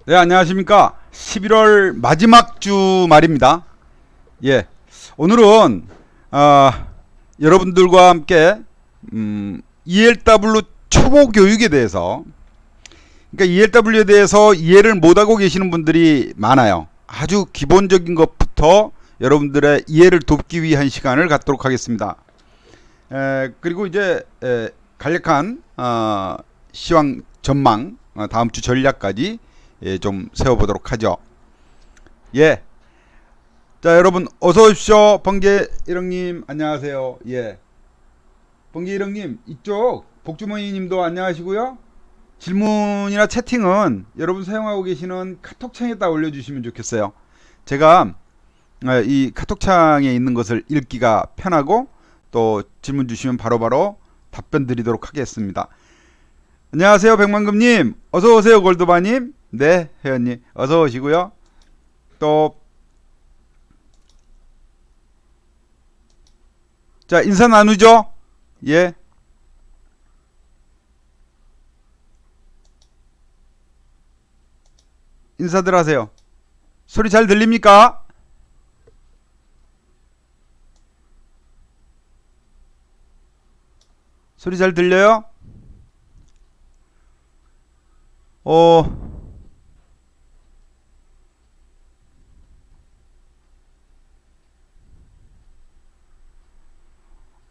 네, 안녕하십니까. 11월 마지막 주 말입니다. 예, 오늘은 여러분들과 함께 ELW 초보 교육에 대해서, 그러니까 ELW에 대해서 이해를 못하고 계시는 분들이 많아요. 아주 기본적인 것부터 여러분들의 이해를 돕기 위한 시간을 갖도록 하겠습니다. 그리고 이제 간략한 시황 전망, 다음 주 전략까지 좀 세워보도록 하죠. 예. 자, 여러분 어서 오십시오. 번개 일형님 안녕하세요. 예. 번개 일형님 이쪽 복주머니님도 안녕하시고요. 질문이나 채팅은 여러분 사용하고 계시는 카톡창에다 올려주시면 좋겠어요. 제가 이 카톡창에 있는 것을 읽기가 편하고 또 질문 주시면 바로바로 답변 드리도록 하겠습니다. 안녕하세요. 백만금님 어서오세요. 골드바님 네, 회원님 어서 오시고요. 또 자, 인사 나누죠. 예. 인사들 하세요. 소리 잘 들립니까? 소리 잘 들려요? 어,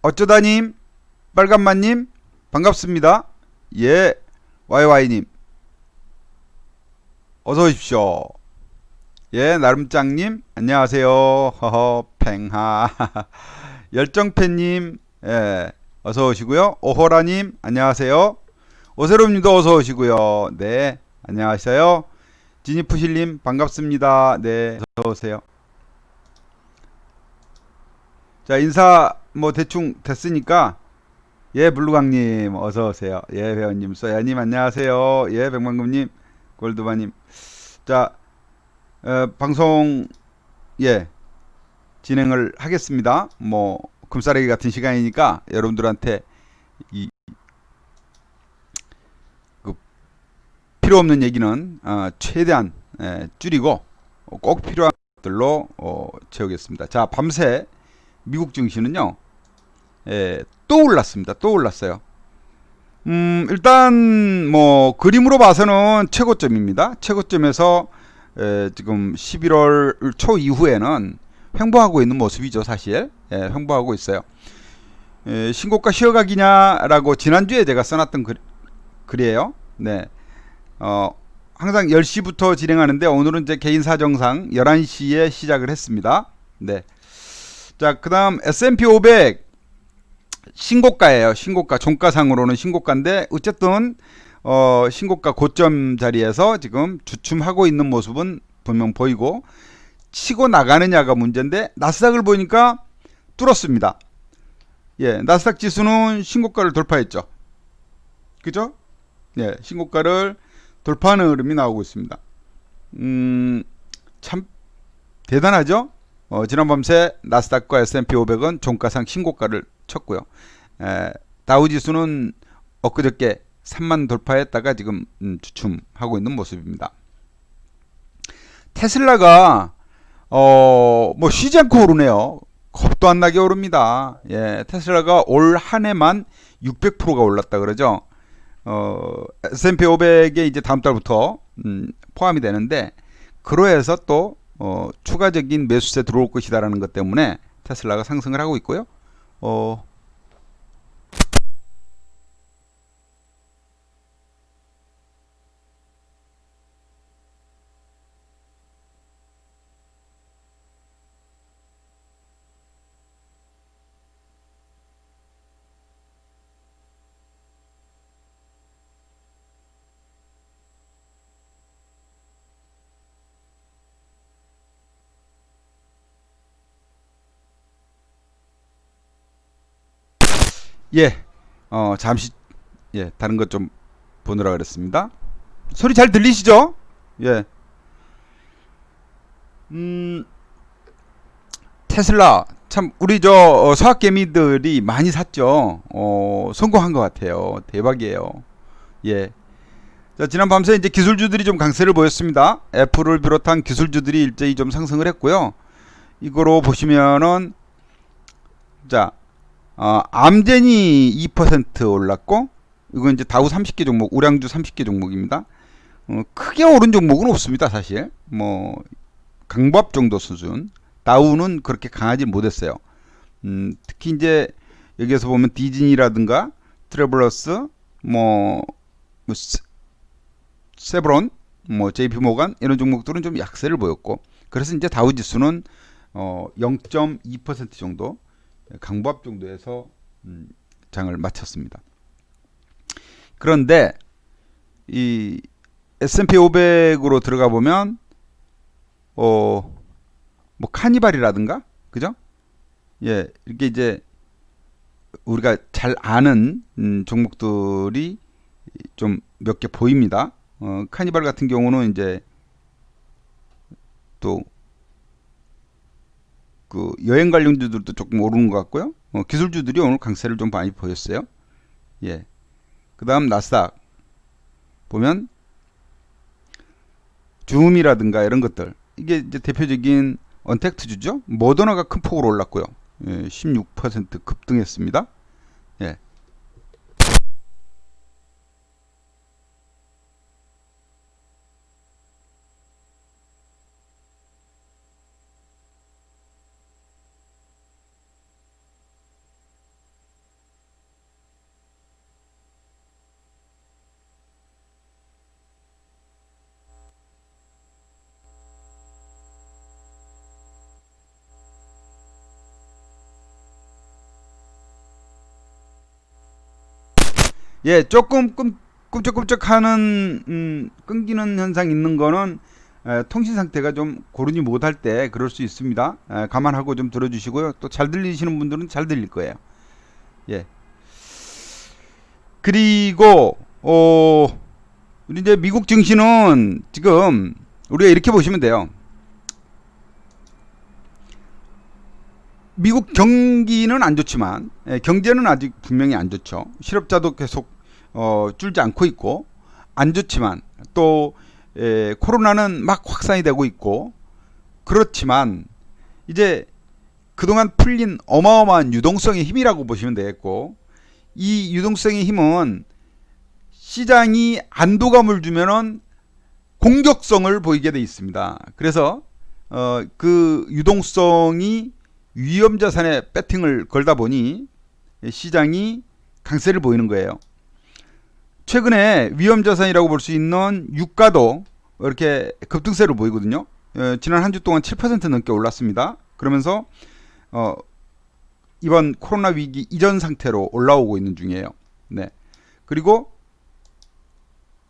어쩌다님, 빨간맛님, 반갑습니다. 예, YY님, 어서 오십시오. 예, 나름짱님, 안녕하세요. 허허, 팽하. 열정팬님, 예, 어서 오시고요. 오호라님, 안녕하세요. 오세롬님도 어서 오시고요. 네, 안녕하세요. 지니푸실님, 반갑습니다. 네, 어서 오세요. 자, 인사 뭐 대충 됐으니까 예, 블루강님 어서 오세요. 예, 회원님, 소야님 안녕하세요. 예, 백만금님, 골드바님. 자, 방송 예 진행을 하겠습니다. 뭐 금싸레기 같은 시간이니까 여러분들한테 이 그 필요 없는 얘기는 최대한 줄이고 꼭 필요한 것들로 채우겠습니다. 자, 밤새 미국 증시는요, 또 올랐습니다. 또 올랐어요. 일단 뭐 그림으로 봐서는 최고점입니다. 최고점에서 지금 11월 초 이후에는 횡보하고 있는 모습이죠. 사실 횡보하고 있어요. 신고가 쉬어가기냐라고 지난주에 제가 써놨던 글이에요. 네, 항상 10시부터 진행하는데 오늘은 이제 개인 사정상 11시에 시작을 했습니다. 네. 자, 그 다음 S&P 500 신고가예요. 신고가, 종가상으로는 신고가인데 어쨌든 신고가 고점 자리에서 지금 주춤하고 있는 모습은 분명 보이고 치고 나가느냐가 문제인데 나스닥을 보니까 뚫었습니다. 예, 나스닥 지수는 신고가를 돌파했죠. 그죠? 예, 신고가를 돌파하는 흐름이 나오고 있습니다. 참 대단하죠? 지난 밤새 나스닥과 S&P 500은 종가상 신고가를 쳤고요. 다우지수는 엊그저께 3만 돌파했다가 지금 주춤하고 있는 모습입니다. 테슬라가 뭐 쉬지 않고 오르네요. 겁도 안 나게 오릅니다. 예, 테슬라가 올 한 해만 600%가 올랐다 그러죠. S&P 500에 이제 다음 달부터 포함이 되는데 그로해서 또 추가적인 매수세 들어올 것이다라는 것 때문에 테슬라가 상승을 하고 있고요. 예, 잠시 다른 것 좀 보느라 그랬습니다. 소리 잘 들리시죠? 예. 테슬라 참 우리 저 서학개미들이 많이 샀죠. 성공한 것 같아요. 대박이에요. 예. 자, 지난 밤새 이제 기술주들이 좀 강세를 보였습니다. 애플을 비롯한 기술주들이 일제히 좀 상승을 했고요. 이거로 보시면은 자, 암젠이 2% 올랐고, 이건 이제 다우 30개 종목, 우량주 30개 종목입니다. 크게 오른 종목은 없습니다, 사실. 뭐 강밥 정도 수준. 다우는 그렇게 강하지 못했어요. 특히 이제 여기에서 보면 디즈니라든가 트래블러스, 뭐 세브론, 뭐 JP 모간 이런 종목들은 좀 약세를 보였고, 그래서 이제 다우 지수는 0.2% 정도 강보합 정도에서 장을 마쳤습니다. 그런데 이 S&P 500으로 들어가 보면 뭐 카니발이라든가, 그죠? 예, 이렇게 이제 우리가 잘 아는 종목들이 좀 몇 개 보입니다. 카니발 같은 경우는 이제 또 그 여행 관련주들도 조금 오르는 것 같고요. 기술주들이 오늘 강세를 좀 많이 보였어요. 예. 그 다음 나스닥 보면 줌이라든가 이런 것들, 이게 이제 대표적인 언택트주죠. 모더나가 큰 폭으로 올랐고요. 예, 16% 급등했습니다. 예. 예, 조금 꿈쩍꿈쩍하는 끊기는 현상 있는 거는 통신 상태가 좀 고르지 못할 때 그럴 수 있습니다. 감안하고 좀 들어주시고요. 또 잘 들리시는 분들은 잘 들릴 거예요. 예. 그리고 우리 이제 미국 증시는 지금 우리가 이렇게 보시면 돼요. 미국 경기는 안 좋지만 경제는 아직 분명히 안 좋죠. 실업자도 계속 줄지 않고 있고 안 좋지만 또 코로나는 막 확산이 되고 있고, 그렇지만 이제 그동안 풀린 어마어마한 유동성의 힘이라고 보시면 되겠고, 이 유동성의 힘은 시장이 안도감을 주면은 공격성을 보이게 돼 있습니다. 그래서 그 유동성이 위험자산에 배팅을 걸다 보니 시장이 강세를 보이는 거예요. 최근에 위험자산이라고 볼 수 있는 유가도 이렇게 급등세를 보이거든요. 지난 한 주 동안 7% 넘게 올랐습니다. 그러면서 이번 코로나 위기 이전 상태로 올라오고 있는 중이에요. 네. 그리고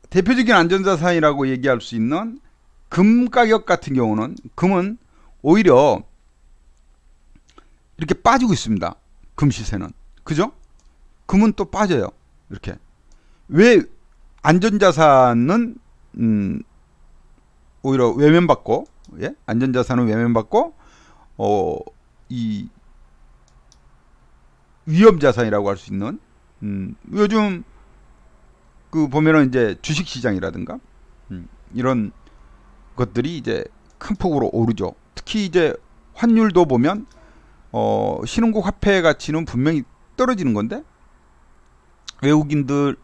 대표적인 안전자산이라고 얘기할 수 있는 금 가격 같은 경우는, 금은 오히려 이렇게 빠지고 있습니다. 금 시세는. 그죠? 금은 또 빠져요. 이렇게. 왜 안전자산은 오히려 외면받고, 예? 안전자산은 외면받고 이 위험자산이라고 할 수 있는 요즘 그 보면은 이제 주식시장이라든가 이런 것들이 이제 큰 폭으로 오르죠. 특히 이제 환율도 보면 신흥국 화폐 가치는 분명히 떨어지는 건데, 외국인들이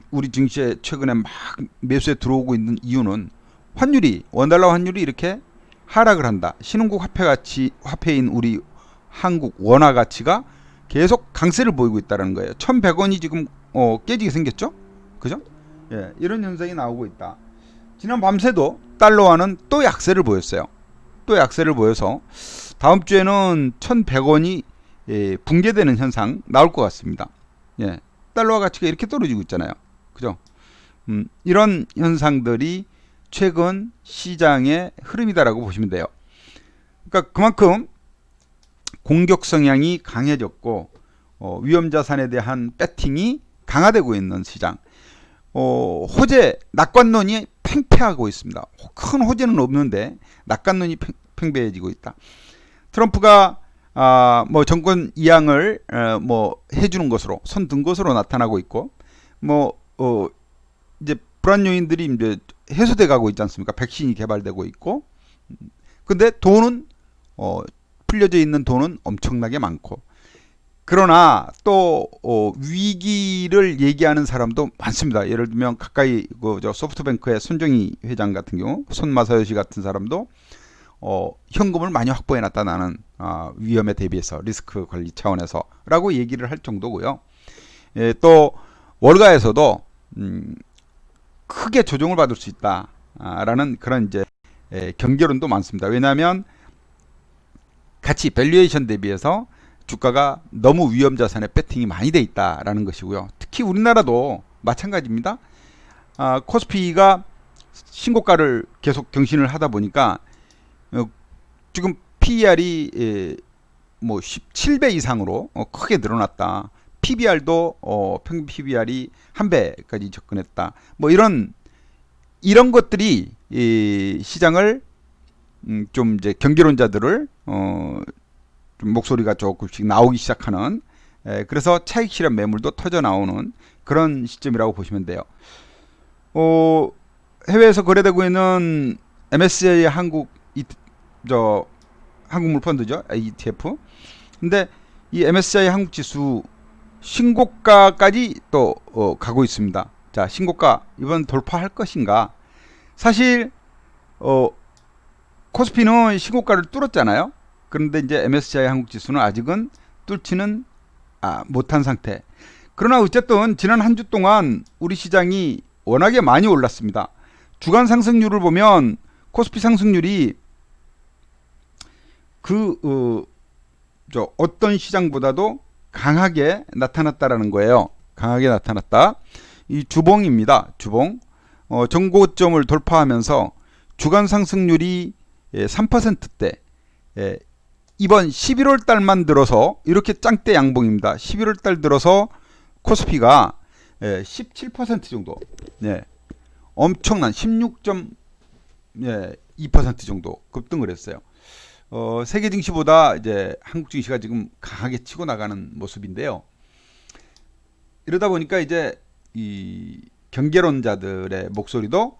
우리 증시에 최근에 막 매수에 들어오고 있는 이유는 환율이, 원달러 환율이 이렇게 하락을 한다. 신흥국 화폐 가치, 화폐인 우리 한국 원화 가치가 계속 강세를 보이고 있다는 거예요. 1,100원이 지금 깨지게 생겼죠? 그죠? 예, 이런 현상이 나오고 있다. 지난 밤새도 달러화는 또 약세를 보였어요. 또 약세를 보여서 다음 주에는 1,100원이 붕괴되는 현상 나올 것 같습니다. 예, 달러화 가치가 이렇게 떨어지고 있잖아요. 그죠? 이런 현상들이 최근 시장의 흐름이다라고 보시면 돼요. 그러니까 그만큼 공격 성향이 강해졌고 위험자산에 대한 배팅이 강화되고 있는 시장. 호재, 낙관론이 팽배하고 있습니다. 큰 호재는 없는데 낙관론이 팽배해지고 있다. 트럼프가 뭐 정권 이양을 뭐 해주는 것으로, 손 든 것으로 나타나고 있고, 뭐 불안 요인들이 이제 해소돼 가고 있지 않습니까? 백신이 개발되고 있고. 근데 돈은 풀려져 있는 돈은 엄청나게 많고. 그러나 또 위기를 얘기하는 사람도 많습니다. 예를 들면 가까이 저 소프트뱅크의 손정희 회장 같은 경우, 손마사요시 같은 사람도 현금을 많이 확보해 놨다, 나는 위험에 대비해서 리스크 관리 차원에서라고 얘기를 할 정도고요. 예, 또 월가에서도 크게 조정을 받을 수 있다라는 그런 이제 경계론도 많습니다. 왜냐하면 가치 밸류에이션 대비해서 주가가 너무 위험 자산에 배팅이 많이 돼 있다라는 것이고요. 특히 우리나라도 마찬가지입니다. 코스피가 신고가를 계속 경신을 하다 보니까 지금 PER이 뭐 17배 이상으로 크게 늘어났다. PBR도 평균 PBR이 1배까지 접근했다. 뭐 이런 것들이 시장을 좀 이제 경제론자들을 좀 목소리가 조금씩 나오기 시작하는, 그래서 차익 실현 매물도 터져 나오는 그런 시점이라고 보시면 돼요. 해외에서 거래되고 있는 MSCI 한국 한국물 펀드죠, ETF. 근데 이 MSCI 한국 지수 신고가까지 또 가고 있습니다. 자, 신고가 이번 돌파할 것인가? 사실 코스피는 신고가를 뚫었잖아요. 그런데 이제 MSCI 한국 지수는 아직은 뚫지는 못한 상태. 그러나 어쨌든 지난 한 주 동안 우리 시장이 워낙에 많이 올랐습니다. 주간 상승률을 보면 코스피 상승률이 어떤 시장보다도 강하게 나타났다라는 거예요. 강하게 나타났다. 이 주봉입니다. 주봉. 전고점을 돌파하면서 주간 상승률이 3%대. 이번 11월 달만 들어서 이렇게 짱대 양봉입니다. 11월 달 들어서 코스피가 17% 정도. 엄청난 16.2% 정도 급등을 했어요. 세계 증시보다 이제 한국 증시가 지금 강하게 치고 나가는 모습인데요. 이러다 보니까 이제 이 경계론자들의 목소리도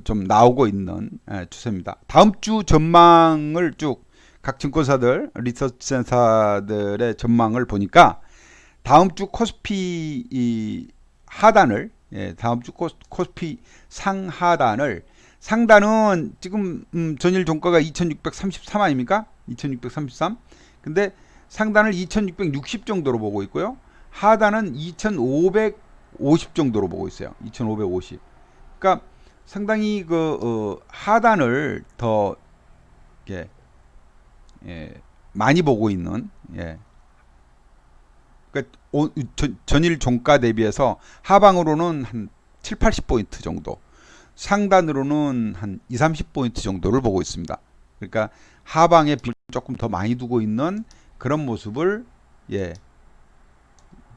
좀 나오고 있는 추세입니다. 다음 주 전망을 쭉 각 증권사들, 리서치 센터들의 전망을 보니까 다음 주 코스피 이 하단을, 다음 주 코스피 상하단을, 상단은 지금 전일 종가가 2633 아닙니까? 2633. 근데 상단을 2660 정도로 보고 있고요. 하단은 2550 정도로 보고 있어요. 2550. 그러니까 상당히 하단을 더 많이 보고 있는, 그러니까 전일 종가 대비해서 하방으로는 한 7, 80포인트 정도, 상단으로는 한 2, 30포인트 정도를 보고 있습니다. 그러니까 하방에 비를 조금 더 많이 두고 있는 그런 모습을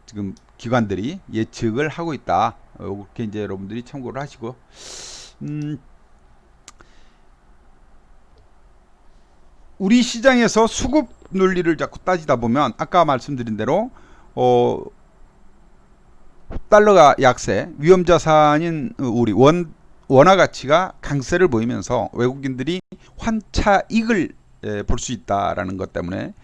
지금 기관들이 예측을 하고 있다. 이렇게 이제 여러분들이 참고를 하시고, 우리 시장에서 수급 논리를 자꾸 따지다 보면 아까 말씀드린 대로 달러가 약세, 위험 자산인 우리 원화 가치가 강세를 보이면서 외국인들이 환차익을 볼 수 있다라는 것 때문에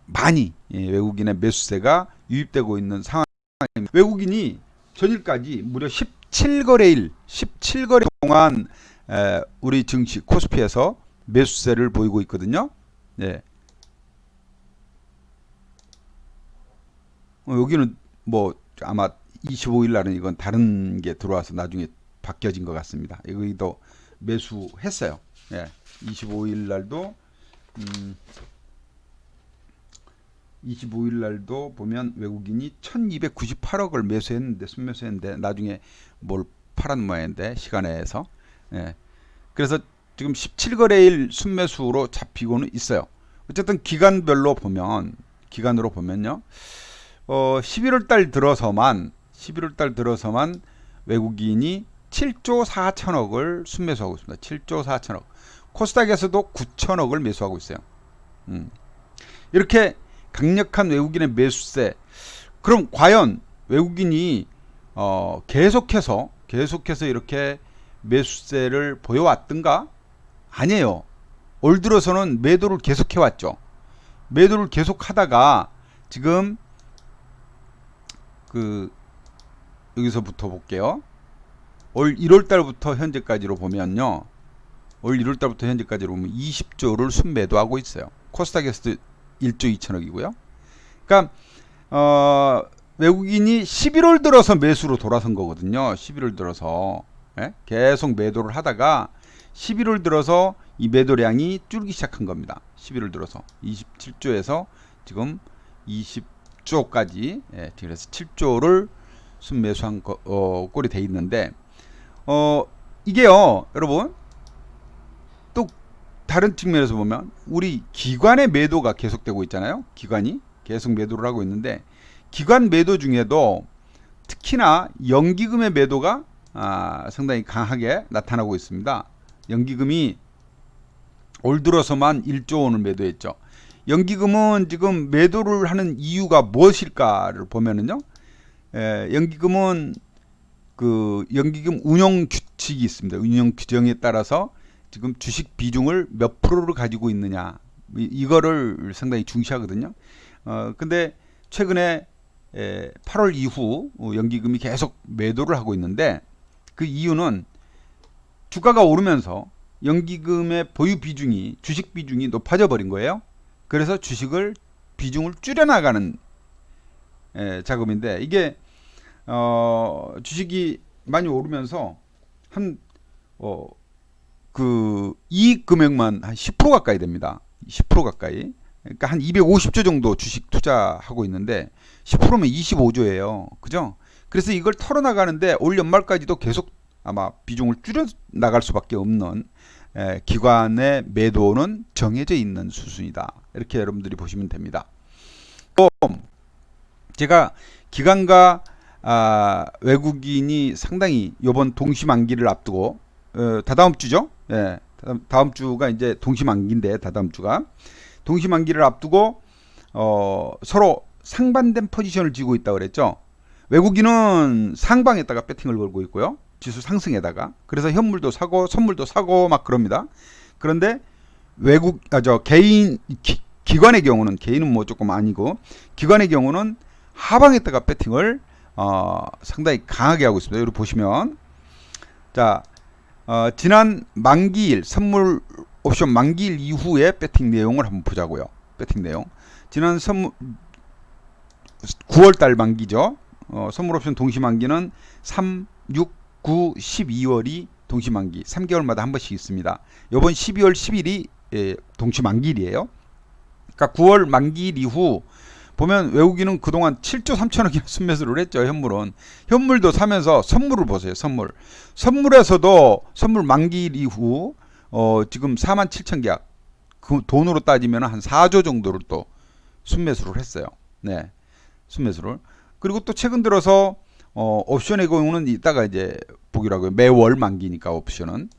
많이 외국인의 매수세가 유입되고 있는 상황입니다. 외국인이 전일까지 무려 17거래일 동안 우리 증시 코스피에서 매수세를 보이고 있거든요. 여기는 뭐 아마 25일 날은 이건 다른 게 들어와서 나중에 바뀌어진 것 같습니다. 여기도 매수했어요. 25일 날도 25일 날도 보면 외국인이 1298억을 매수했는데, 순매수했는데 나중에 뭘 팔은 모양인데 시간에서. 그래서 지금 17거래일 순매수로 잡히고는 있어요. 어쨌든 기간으로 보면요. 11월 달 들어서만 외국인이 7조 4천억을 순매수하고 있습니다. 7조 4천억. 코스닥에서도 9천억을 매수하고 있어요. 이렇게 강력한 외국인의 매수세. 그럼 과연 외국인이 계속해서 계속해서 이렇게 매수세를 보여왔던가? 아니에요. 올 들어서는 매도를 계속해왔죠. 매도를 계속하다가 지금 여기서부터 볼게요. 올 1월달부터 현재까지로 보면요. 올 1월달부터 현재까지로 보면 20조를 순매도하고 있어요. 코스닥에서도 1조 2천억이고요. 그러니까 외국인이 11월 들어서 매수로 돌아선 거거든요. 11월 들어서 계속 매도를 하다가 11월 들어서 이 매도량이 줄기 시작한 겁니다. 11월 들어서 27조에서 지금 20조까지 그래서 7조를 순매수한 꼴이 돼 있는데 이게요 여러분 또 다른 측면에서 보면 우리 기관의 매도가 계속되고 있잖아요. 기관이 계속 매도를 하고 있는데 기관 매도 중에도 특히나 연기금의 매도가 상당히 강하게 나타나고 있습니다. 연기금이 올 들어서만 1조 원을 매도했죠. 연기금은 지금 매도를 하는 이유가 무엇일까를 보면은요. 연기금은 연기금 운용 규칙이 있습니다. 운용 규정에 따라서 지금 주식 비중을 몇 프로를 가지고 있느냐 이거를 상당히 중시하거든요. 근데 최근에 8월 이후 연기금이 계속 매도를 하고 있는데 그 이유는 주가가 오르면서 연기금의 보유 비중이 주식 비중이 높아져 버린 거예요. 그래서 주식을 비중을 줄여나가는 작업인데 이게 주식이 많이 오르면서 한 이익 금액만 한 10% 가까이 됩니다. 10% 가까이. 그러니까 한 250조 정도 주식 투자하고 있는데 10%면 25조예요. 그죠? 그래서 이걸 털어나가는데 올 연말까지도 계속 아마 비중을 줄여 나갈 수밖에 없는 기관의 매도는 정해져 있는 수순이다. 이렇게 여러분들이 보시면 됩니다. 또 제가 기관과 외국인이 상당히 이번 동시만기를 앞두고 다다음 주죠. 다음 주가 이제 동시만기인데 다다음 주가 동시만기를 앞두고 서로 상반된 포지션을 쥐고 있다고 그랬죠. 외국인은 상방에다가 배팅을 걸고 있고요. 지수 상승에다가. 그래서 현물도 사고 선물도 사고 막 그럽니다. 그런데 기관의 경우는 개인은 뭐 조금 아니고 기관의 경우는 하방에다가 배팅을 상당히 강하게 하고 있습니다. 여기 보시면 자 지난 만기일 선물 옵션 만기일 이후의 배팅 내용을 한번 보자고요. 배팅 내용. 지난 9월달 만기죠. 선물 옵션 동시 만기는 3, 6, 9, 12월이 동시 만기 3개월마다 한 번씩 있습니다. 이번 12월 10일이 동시 만기일이에요. 그러니까 9월 만기일 이후 보면 외국인은 그동안 7조 3천억이나 순매수를 했죠. 현물도 사면서 선물을 보세요. 선물에서도 선물 만기일 이후 지금 4만 7천 계약 그 돈으로 따지면 한 4조 정도를 또 순매수를 했어요. 네, 순매수를. 그리고 또 최근 들어서 옵션의 경우는 이따가 이제 보기로 하고요. 매월 만기니까 옵션은.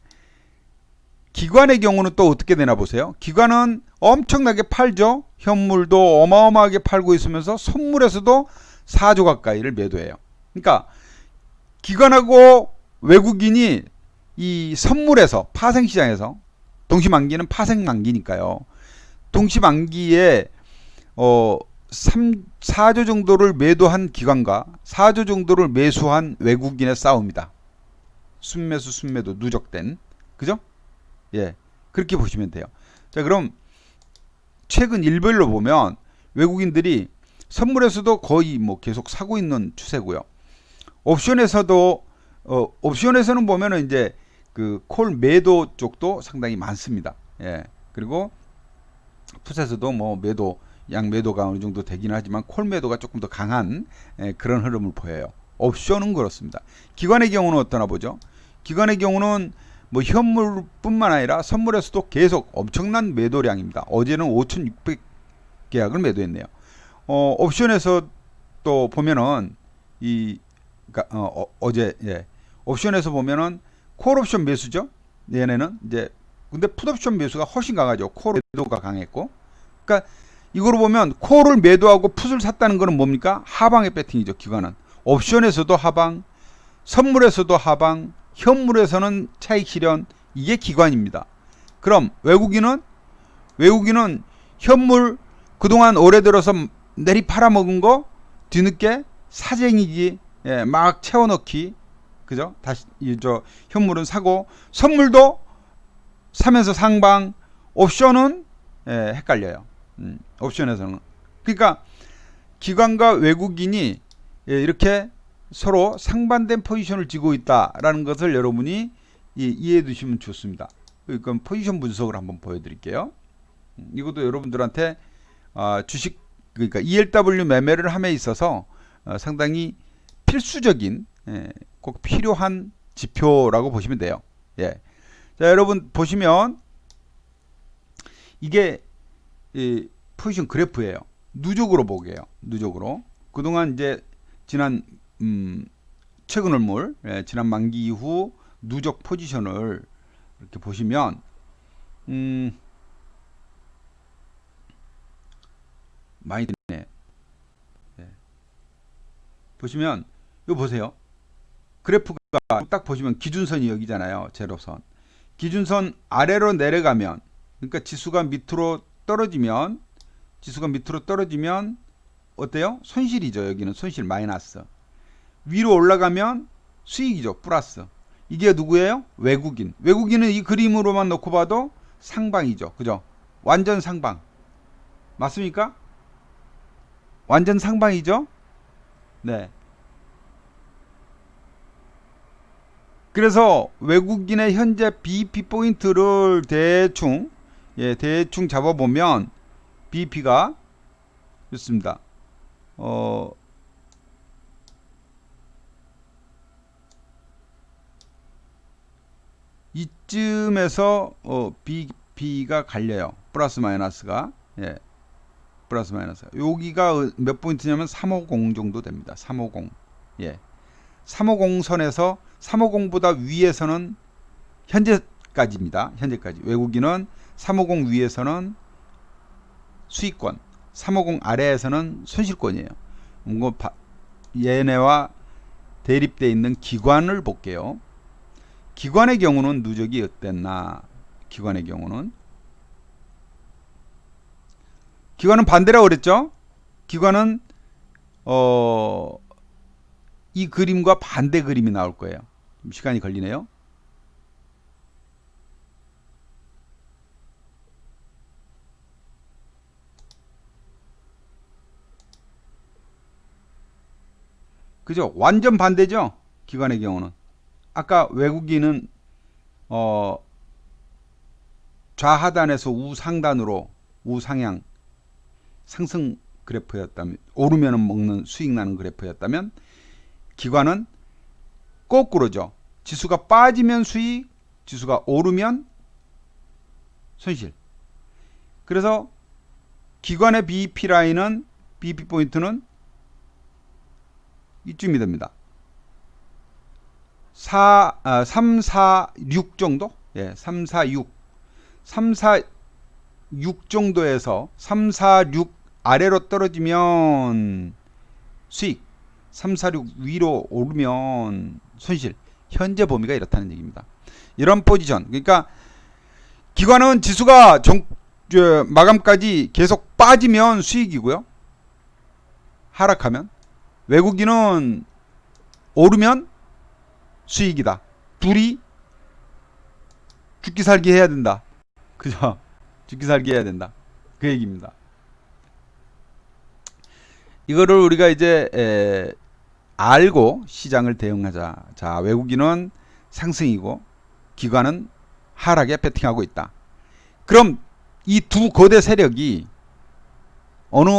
기관의 경우는 또 어떻게 되나 보세요. 기관은 엄청나게 팔죠. 현물도 어마어마하게 팔고 있으면서 선물에서도 4조 가까이를 매도해요. 그러니까 기관하고 외국인이 이 선물에서 파생시장에서 동시만기는 파생만기니까요. 동시만기에 4조 정도를 매도한 기관과 4조 정도를 매수한 외국인의 싸움이다. 순매수 순매도 누적된 그죠? 예, 그렇게 보시면 돼요. 자, 그럼 최근 일별로 보면 외국인들이 선물에서도 거의 뭐 계속 사고 있는 추세고요. 옵션에서도 옵션에서는 보면은 이제 그 콜 매도 쪽도 상당히 많습니다. 예, 그리고 풋에서도 뭐 매도 양 매도가 어느 정도 되긴 하지만 콜 매도가 조금 더 강한 그런 흐름을 보여요. 옵션은 그렇습니다. 기관의 경우는 어떠나 보죠. 기관의 경우는 뭐 현물뿐만 아니라 선물에서도 계속 엄청난 매도량입니다. 어제는 5,600계약을 매도했네요. 옵션에서 또 보면은 어제 옵션에서 보면은 콜 옵션 매수죠. 얘네는 이제 근데 풋 옵션 매수가 훨씬 강하죠. 콜 매도가 강했고. 그러니까 이거로 보면 콜을 매도하고 풋을 샀다는 거는 뭡니까? 하방의 배팅이죠. 기관은 옵션에서도 하방, 선물에서도 하방, 현물에서는 차익 실현, 이게 기관입니다. 그럼 외국인은 현물 그동안 올해 들어서 내리 팔아먹은 거 뒤늦게 사재기지, 예, 막 채워넣기, 그죠? 다시 현물은 사고, 선물도 사면서 상방, 옵션은 헷갈려요. 옵션에서는. 그러니까 기관과 외국인이 이렇게 서로 상반된 포지션을 쥐고 있다라는 것을 여러분이 이해해 두시면 좋습니다. 그러니까 포지션 분석을 한번 보여드릴게요. 이것도 여러분들한테 주식, 그러니까 ELW 매매를 함에 있어서 상당히 필수적인, 꼭 필요한 지표라고 보시면 돼요. 예. 자, 여러분 보시면 이게 포지션 그래프예요. 누적으로 보게요. 누적으로. 그동안 이제 지난 최근 얼물, 지난 만기 이후 누적 포지션을 이렇게 보시면 많이 되네. 보시면 이거 보세요. 그래프가 딱 보시면 기준선이 여기잖아요. 제로선. 기준선 아래로 내려가면, 그러니까 지수가 밑으로 떨어지면 어때요? 손실이죠. 여기는 손실 마이너스. 위로 올라가면 수익이죠. 플러스. 이게 누구예요? 외국인. 외국인은 이 그림으로만 놓고 봐도 상방이죠. 그죠? 완전 상방. 맞습니까? 완전 상방이죠? 네. 그래서 외국인의 현재 BEP 포인트를 대충 잡아보면 BEP가 좋습니다. 이쯤에서 BEP가 갈려요. 플러스 마이너스가. 예. 플러스 마이너스. 여기가 몇 포인트냐면 350 정도 됩니다. 350. 예. 350 선에서 350보다 위에서는 현재까지입니다. 현재까지. 외국인은 350 위에서는 수익권, 350 아래에서는 손실권이에요. 얘네와 대립되어 있는 기관을 볼게요. 기관의 경우는 누적이 어땠나? 기관의 경우는 반대라고 그랬죠? 기관은 이 그림과 반대 그림이 나올 거예요. 좀 시간이 걸리네요. 그죠? 완전 반대죠? 기관의 경우는. 아까 외국인은 좌하단에서 우상단으로 우상향 상승 그래프였다면, 오르면 먹는 수익 나는 그래프였다면, 기관은 거꾸로죠. 지수가 빠지면 수익, 지수가 오르면 손실. 그래서 기관의 BEP 라인은, BEP 포인트는 이쯤이 됩니다. 3, 4, 6 정도? 예, 3, 4, 6. 3, 4, 6 정도에서 3, 4, 6 아래로 떨어지면 수익, 3, 4, 6 위로 오르면 손실. 현재 범위가 이렇다는 얘기입니다. 이런 포지션. 그러니까 기관은 지수가 마감까지 계속 빠지면 수익이고요. 하락하면. 외국인은 오르면 수익이다. 둘이 죽기 살기 해야 된다. 그죠? 죽기 살기 해야 된다. 그 얘기입니다. 이거를 우리가 이제 알고 시장을 대응하자. 자, 외국인은 상승이고 기관은 하락에 베팅하고 있다. 그럼 이 두 거대 세력이 어느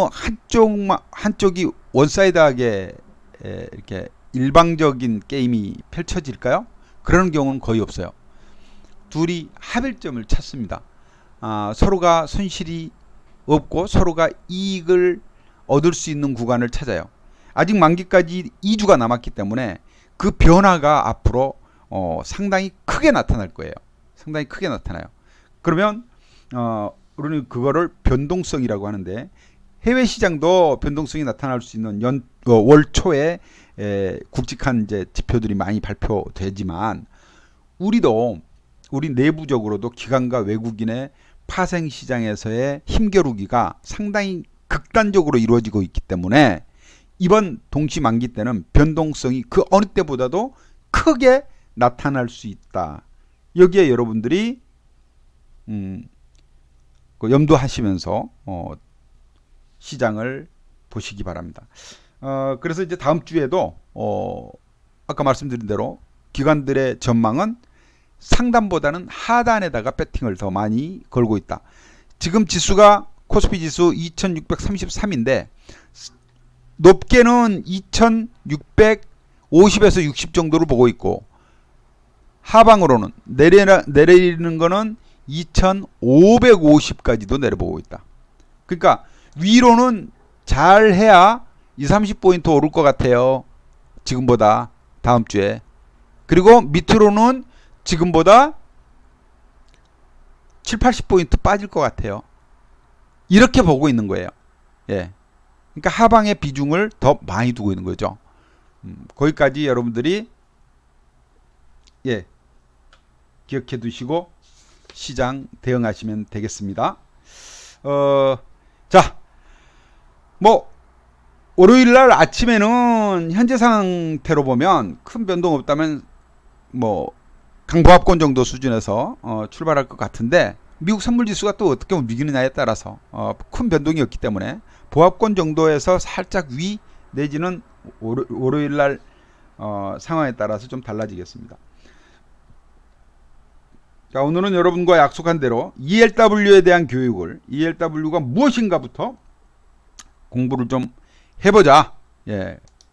한쪽이 원사이드하게 이렇게 일방적인 게임이 펼쳐질까요? 그런 경우는 거의 없어요. 둘이 합일점을 찾습니다. 서로가 손실이 없고 서로가 이익을 얻을 수 있는 구간을 찾아요. 아직 만기까지 2주가 남았기 때문에 그 변화가 앞으로 상당히 크게 나타날 거예요. 상당히 크게 나타나요. 그러면 우리는 그거를 변동성이라고 하는데, 해외 시장도 변동성이 나타날 수 있는 월 초에 굵직한 이제 지표들이 많이 발표되지만 우리 내부적으로도 기관과 외국인의 파생 시장에서의 힘겨루기가 상당히 극단적으로 이루어지고 있기 때문에 이번 동시 만기 때는 변동성이 그 어느 때보다도 크게 나타날 수 있다. 여기에 여러분들이 염두하시면서 시장을 보시기 바랍니다. 그래서 이제 다음 주에도 아까 말씀드린 대로 기관들의 전망은 상단보다는 하단에다가 배팅을 더 많이 걸고 있다. 지금 지수가 코스피 지수 2633인데 높게는 2650에서 60 정도를 보고 있고 하방으로는 내리는 거는 2550까지도 내려보고 있다. 그러니까 위로는 잘해야 20-30포인트 오를 것 같아요. 지금보다 다음 주에. 그리고 밑으로는 지금보다 7-80포인트 빠질 것 같아요. 이렇게 보고 있는 거예요. 예. 그러니까 하방의 비중을 더 많이 두고 있는 거죠. 거기까지 여러분들이 기억해 두시고 시장 대응하시면 되겠습니다. 자, 월요일날 아침에는 현재 상태로 보면 큰 변동 없다면 강보합권 정도 수준에서 출발할 것 같은데 미국 선물지수가 또 어떻게 움직이느냐에 따라서 큰 변동이 없기 때문에 보합권 정도에서 살짝 위 내지는 월요일날 상황에 따라서 좀 달라지겠습니다. 자, 오늘은 여러분과 약속한 대로 ELW에 대한 교육을 ELW가 무엇인가부터 공부를 좀 해보자.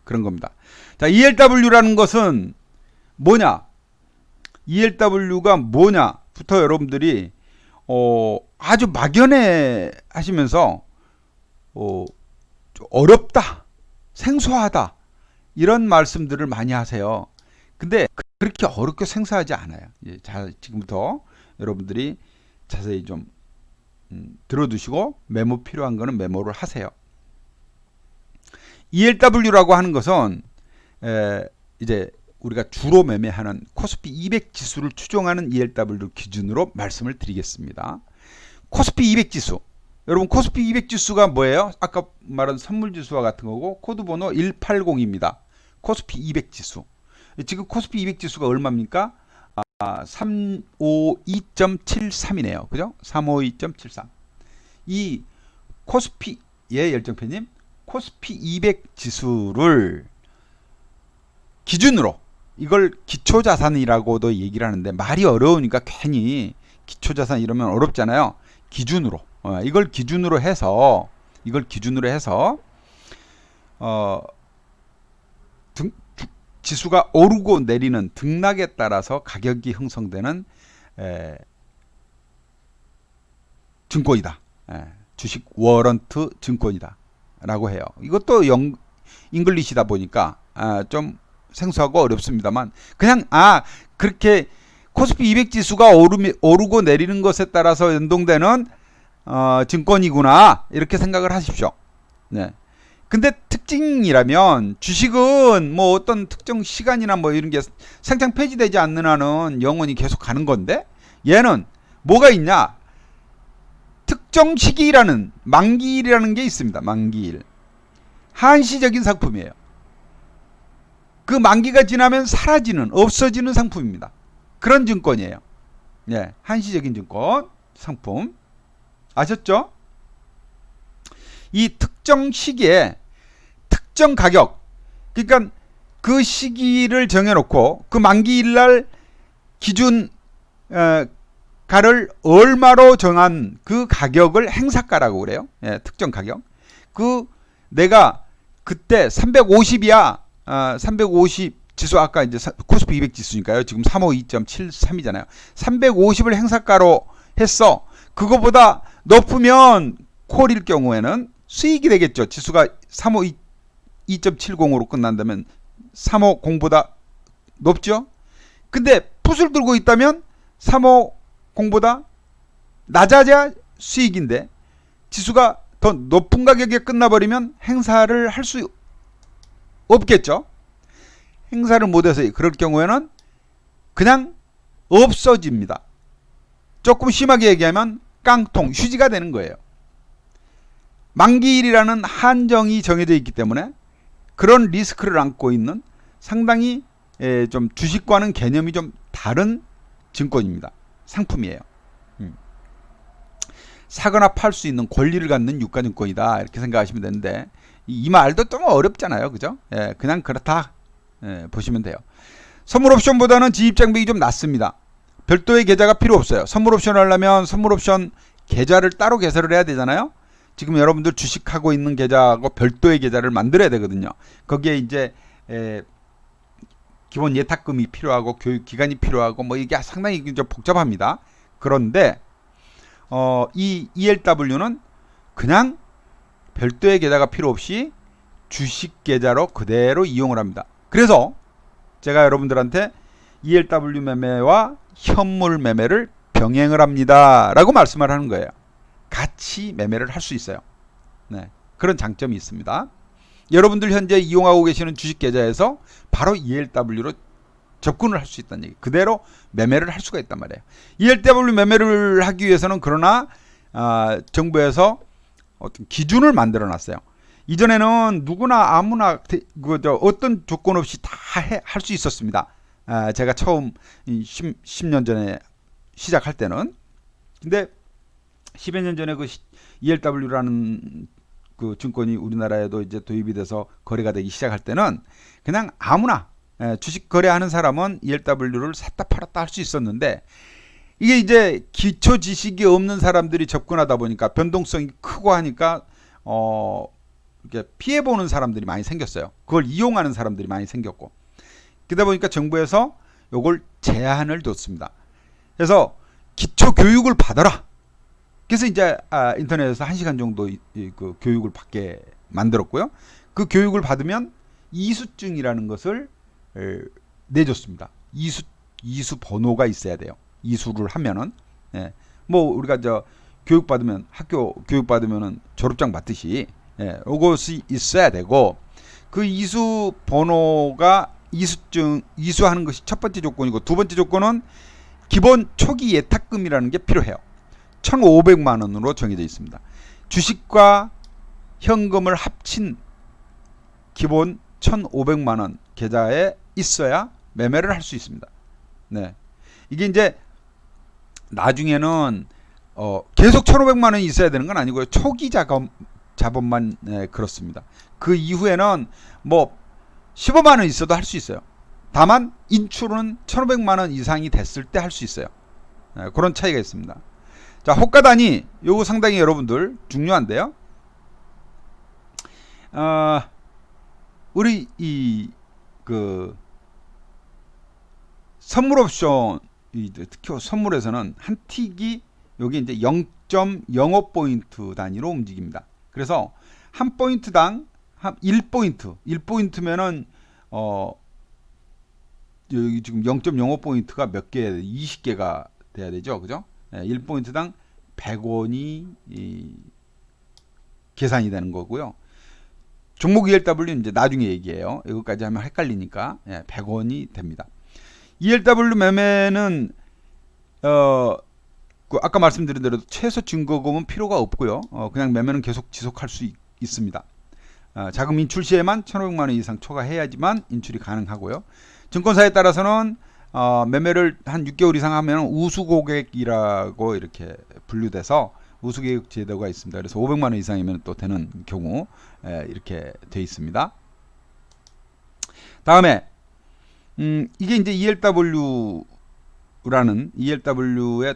그런 겁니다. 자, ELW라는 것은 뭐냐? ELW가 뭐냐부터 여러분들이 아주 막연해 하시면서 어렵다, 생소하다 이런 말씀들을 많이 하세요. 근데 그렇게 어렵게 생소하지 않아요. 지금부터 여러분들이 자세히 좀 들어두시고 메모 필요한 거는 메모를 하세요. ELW라고 하는 것은 이제 우리가 주로 매매하는 코스피 200 지수를 추종하는 ELW 기준으로 말씀을 드리겠습니다. 코스피 200 지수. 여러분 코스피 200 지수가 뭐예요? 아까 말한 선물 지수와 같은 거고 코드 번호 180입니다. 코스피 200 지수. 지금 코스피 200 지수가 얼마입니까? 352.73이네요. 그죠? 352.73. 이 코스피 열정팬님 코스피 200 지수를 기준으로 이걸 기초자산이라고도 얘기를 하는데 말이 어려우니까 괜히 기초자산 이러면 어렵잖아요. 기준으로 이걸 기준으로 해서 지수가 오르고 내리는 등락에 따라서 가격이 형성되는 증권이다. 주식 워런트 증권이다 라고 해요. 이것도 잉글리시다 보니까 좀 생소하고 어렵습니다만 그냥 그렇게 코스피 200 지수가 오르고 내리는 것에 따라서 연동되는 증권이구나 이렇게 생각을 하십시오. 근데 특징이라면 주식은 어떤 특정 시간이나 이런 게 생창 폐지되지 않는 한은 영원히 계속 가는 건데 얘는 뭐가 있냐? 특정 시기라는 만기일이라는 게 있습니다. 만기일. 한시적인 상품이에요. 그 만기가 지나면 사라지는 없어지는 상품입니다. 그런 증권이에요. 한시적인 증권 상품 아셨죠? 이 특정 시기에 특정 가격 그러니까 그 시기를 정해놓고 그 만기일날 기준 가를 얼마로 정한 그 가격을 행사가라고 그래요. 특정 가격. 내가 그때 350이야. 350 지수 아까 이제 코스피 200 지수니까요. 지금 352.73이잖아요. 350을 행사가로 했어. 그거보다 높으면 콜일 경우에는 수익이 되겠죠. 지수가 352.70으로 끝난다면 350보다 높죠. 근데 풋을 들고 있다면 350보다 낮아야 수익인데 지수가 더 높은 가격에 끝나버리면 행사를 할 수 없겠죠. 행사를 못해서 그럴 경우에는 그냥 없어집니다. 조금 심하게 얘기하면 깡통, 휴지가 되는 거예요. 만기일이라는 한정이 정해져 있기 때문에 그런 리스크를 안고 있는 상당히 좀 주식과는 개념이 좀 다른 증권입니다. 상품이에요. 사거나 팔 수 있는 권리를 갖는 유가증권이다 이렇게 생각하시면 되는데 이 말도 좀 어렵잖아요. 그죠? 그냥 그렇다 보시면 돼요. 선물옵션보다는 지입장벽이 좀 낮습니다. 별도의 계좌가 필요 없어요. 선물옵션을 하려면 선물옵션 계좌를 따로 개설을 해야 되잖아요. 지금 여러분들 주식하고 있는 계좌하고 별도의 계좌를 만들어야 되거든요. 거기에 이제 기본 예탁금이 필요하고 교육기간이 필요하고 뭐 이게 상당히 좀 복잡합니다. 그런데 이 ELW는 그냥 별도의 계좌가 필요 없이 주식 계좌로 그대로 이용을 합니다. 그래서 제가 여러분들한테 ELW 매매와 현물 매매를 병행을 합니다 라고 말씀을 하는 거예요. 같이 매매를 할 수 있어요. 네, 그런 장점이 있습니다. 여러분들 현재 이용하고 계시는 주식 계좌에서 바로 ELW로 접근을 할 수 있다는 얘기. 그대로 매매를 할 수가 있단 말이에요. ELW 매매를 하기 위해서는 그러나 정부에서 어떤 기준을 만들어 놨어요. 이전에는 누구나 아무나 어떤 조건 없이 다 할 수 있었습니다. 제가 처음 10년 전에 시작할 때는. 근데 10여 년 전에 그 ELW라는 그 증권이 우리나라에도 이제 도입이 돼서 거래가 되기 시작할 때는 그냥 아무나 주식 거래하는 사람은 ELW를 샀다 팔았다 할 수 있었는데 이게 이제 기초 지식이 없는 사람들이 접근하다 보니까 변동성이 크고 하니까 이렇게 피해 보는 사람들이 많이 생겼어요. 그걸 이용하는 사람들이 많이 생겼고 그러다 보니까 정부에서 요걸 제한을 뒀습니다. 그래서 기초 교육을 받아라. 그래서 이제 인터넷에서 1시간 정도 그 교육을 받게 만들었고요. 그 교육을 받으면 이수증이라는 것을 내줬습니다. 이수 번호가 있어야 돼요. 이수를 하면은 뭐 우리가 교육 받으면 학교 교육 받으면은 졸업장 받듯이 이것이 있어야 되고 그 이수 번호가 이수하는 것이 첫 번째 조건이고 두 번째 조건은 기본 초기 예탁금이라는 게 필요해요. 1,500만 원으로 정해져 있습니다. 주식과 현금을 합친 기본 1,500만 원 계좌에 있어야 매매를 할 수 있습니다. 네. 이게 이제 나중에는 계속 1,500만 원이 있어야 되는 건 아니고요. 초기 자본만 그렇습니다. 그 이후에는 뭐 15만 원 있어도 할 수 있어요. 다만 인출은 1,500만 원 이상이 됐을 때 할 수 있어요. 그런 차이가 있습니다. 자, 호가 단위 요거 상당히 여러분들 중요한데요. 우리 그 선물 옵션 특히 선물에서는 한 틱이 여기 이제 0.05포인트 단위로 움직입니다. 그래서 한 포인트당 한 1포인트면은 여기 지금 0.05포인트가 몇 개, 20개가 돼야 되죠. 그죠? 1포인트당 100원이 계산이 되는 거고요. 종목 ELW는 이제 나중에 얘기해요. 이것까지 하면 헷갈리니까 100원이 됩니다. ELW 매매는 아까 말씀드린 대로 최소 증거금은 필요가 없고요. 그냥 매매는 계속 지속할 수 있습니다. 자금 인출 시에만 1,500만 원 이상 초과해야지만 인출이 가능하고요. 증권사에 따라서는 매매를 한 6개월 이상 하면 우수 고객이라고 이렇게 분류돼서 우수 고객 제도가 있습니다. 그래서 500만 원 이상이면 또 되는 경우 이렇게 돼 있습니다. 다음에 이게 이제 ELW의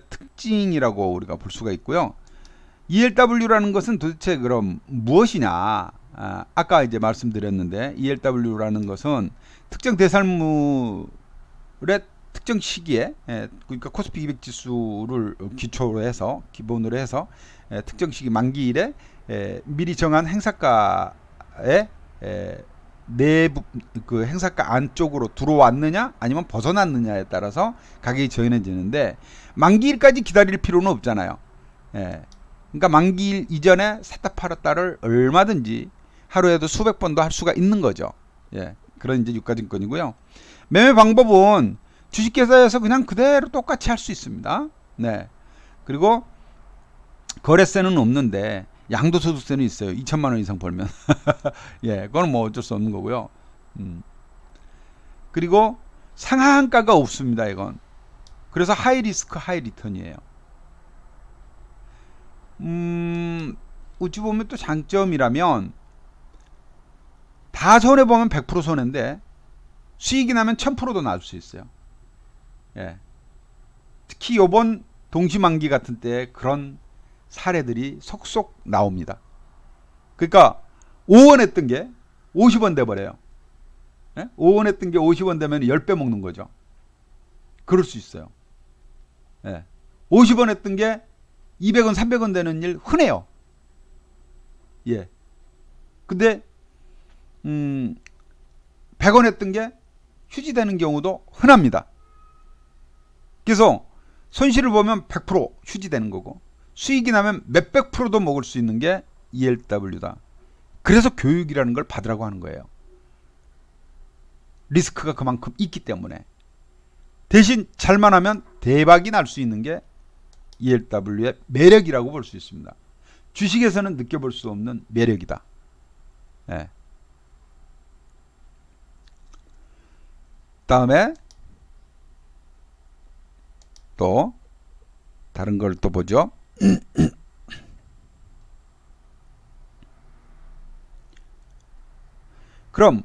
특징이라고 우리가 볼 수가 있고요. ELW라는 것은 도대체 그럼 무엇이냐? 아까 이제 말씀드렸는데 ELW라는 것은 특정 대상물의 특정 시기에 그러니까 코스피 200 지수를 기본으로 해서 특정 시기 만기일에 미리 정한 행사가의 내부 그 행사가 안쪽으로 들어왔느냐 아니면 벗어났느냐에 따라서 가격이 정해지는데 만기일까지 기다릴 필요는 없잖아요. 그러니까 만기일 이전에 샀다 팔았다를 얼마든지 하루에도 수백 번도 할 수가 있는 거죠. 그런 이제 유가증권이고요. 매매 방법은 주식회사에서 그냥 그대로 똑같이 할 수 있습니다. 네. 그리고 거래세는 없는데 양도소득세는 있어요. 2천만 원 이상 벌면. 예, 그건 뭐 어쩔 수 없는 거고요. 그리고 상한가가 없습니다. 이건. 그래서 하이 리스크 하이 리턴이에요. 어찌 보면 또 장점이라면 다 손해보면 100% 손해인데 수익이 나면 1000%도 날 수 있어요. 예. 특히 요번 동시만기 같은 때 그런 사례들이 속속 나옵니다. 그러니까 5원 했던 게 50원 돼버려요. 예? 5원 했던 게 50원 되면 10배 먹는 거죠. 그럴 수 있어요. 예. 50원 했던 게 200원, 300원 되는 일 흔해요. 예. 근데 100원 했던 게 휴지되는 경우도 흔합니다. 그래서 손실을 보면 100% 휴지되는 거고 수익이 나면 몇백 프로도 먹을 수 있는 게 ELW다. 그래서 교육이라는 걸 받으라고 하는 거예요. 리스크가 그만큼 있기 때문에. 대신 잘만 하면 대박이 날 수 있는 게 ELW의 매력이라고 볼 수 있습니다. 주식에서는 느껴볼 수 없는 매력이다. 네. 다음에 또 다른 걸 또 보죠. 그럼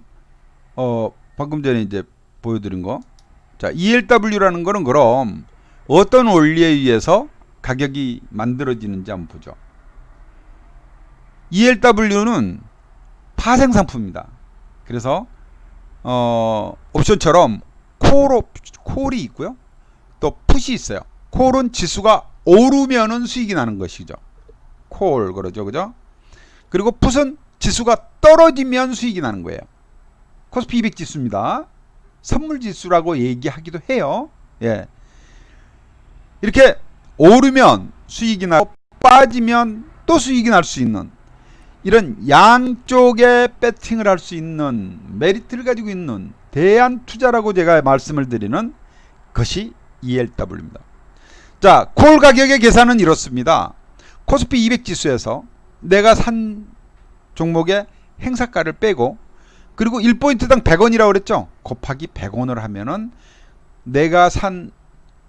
방금 전에 이제 보여드린 거, 자 ELW라는 거는 그럼 어떤 원리에 의해서 가격이 만들어지는지 한번 보죠. ELW는 파생 상품입니다. 그래서 옵션처럼 콜이 있고요. 또 풋이 있어요. 콜은 지수가 오르면은 수익이 나는 것이죠. 콜 그러죠, 그죠? 그리고 풋은 지수가 떨어지면 수익이 나는 거예요. 코스피 200 지수입니다. 선물 지수라고 얘기하기도 해요. 예. 이렇게 오르면 수익이 나고 빠지면 또 수익이 날 수 있는 이런 양쪽에 배팅을 할 수 있는 메리트를 가지고 있는 대안투자라고 제가 말씀을 드리는 것이 ELW입니다. 자, 콜 가격의 계산은 이렇습니다. 코스피 200 지수에서 내가 산 종목의 행사가를 빼고 그리고 1포인트당 100원이라고 그랬죠. 곱하기 100원을 하면은 내가 산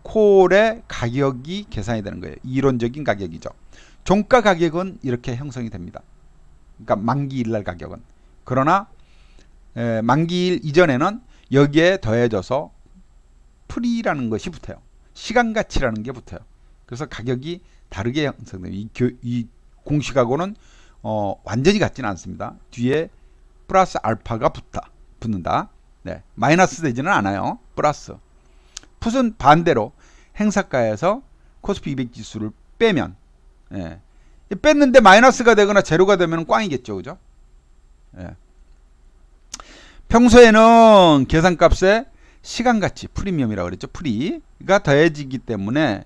콜의 가격이 계산이 되는 거예요. 이론적인 가격이죠. 종가 가격은 이렇게 형성이 됩니다. 그러니까 만기일날 가격은. 그러나 만기일 이전에는 여기에 더해져서 프리라는 것이 붙어요. 시간가치라는 게 붙어요. 그래서 가격이 다르게 형성돼요. 이 공식하고는 완전히 같지는 않습니다. 뒤에 플러스 알파가 붙는다. 네, 마이너스 되지는 않아요. 플러스. 풋은 반대로 행사가에서 코스피 200 지수를 빼면, 예, 뺐는데 마이너스가 되거나 제로가 되면 꽝이겠죠, 그죠? 예. 평소에는 계산값에 시간가치, 프리미엄이라고 그랬죠. 프리가 더해지기 때문에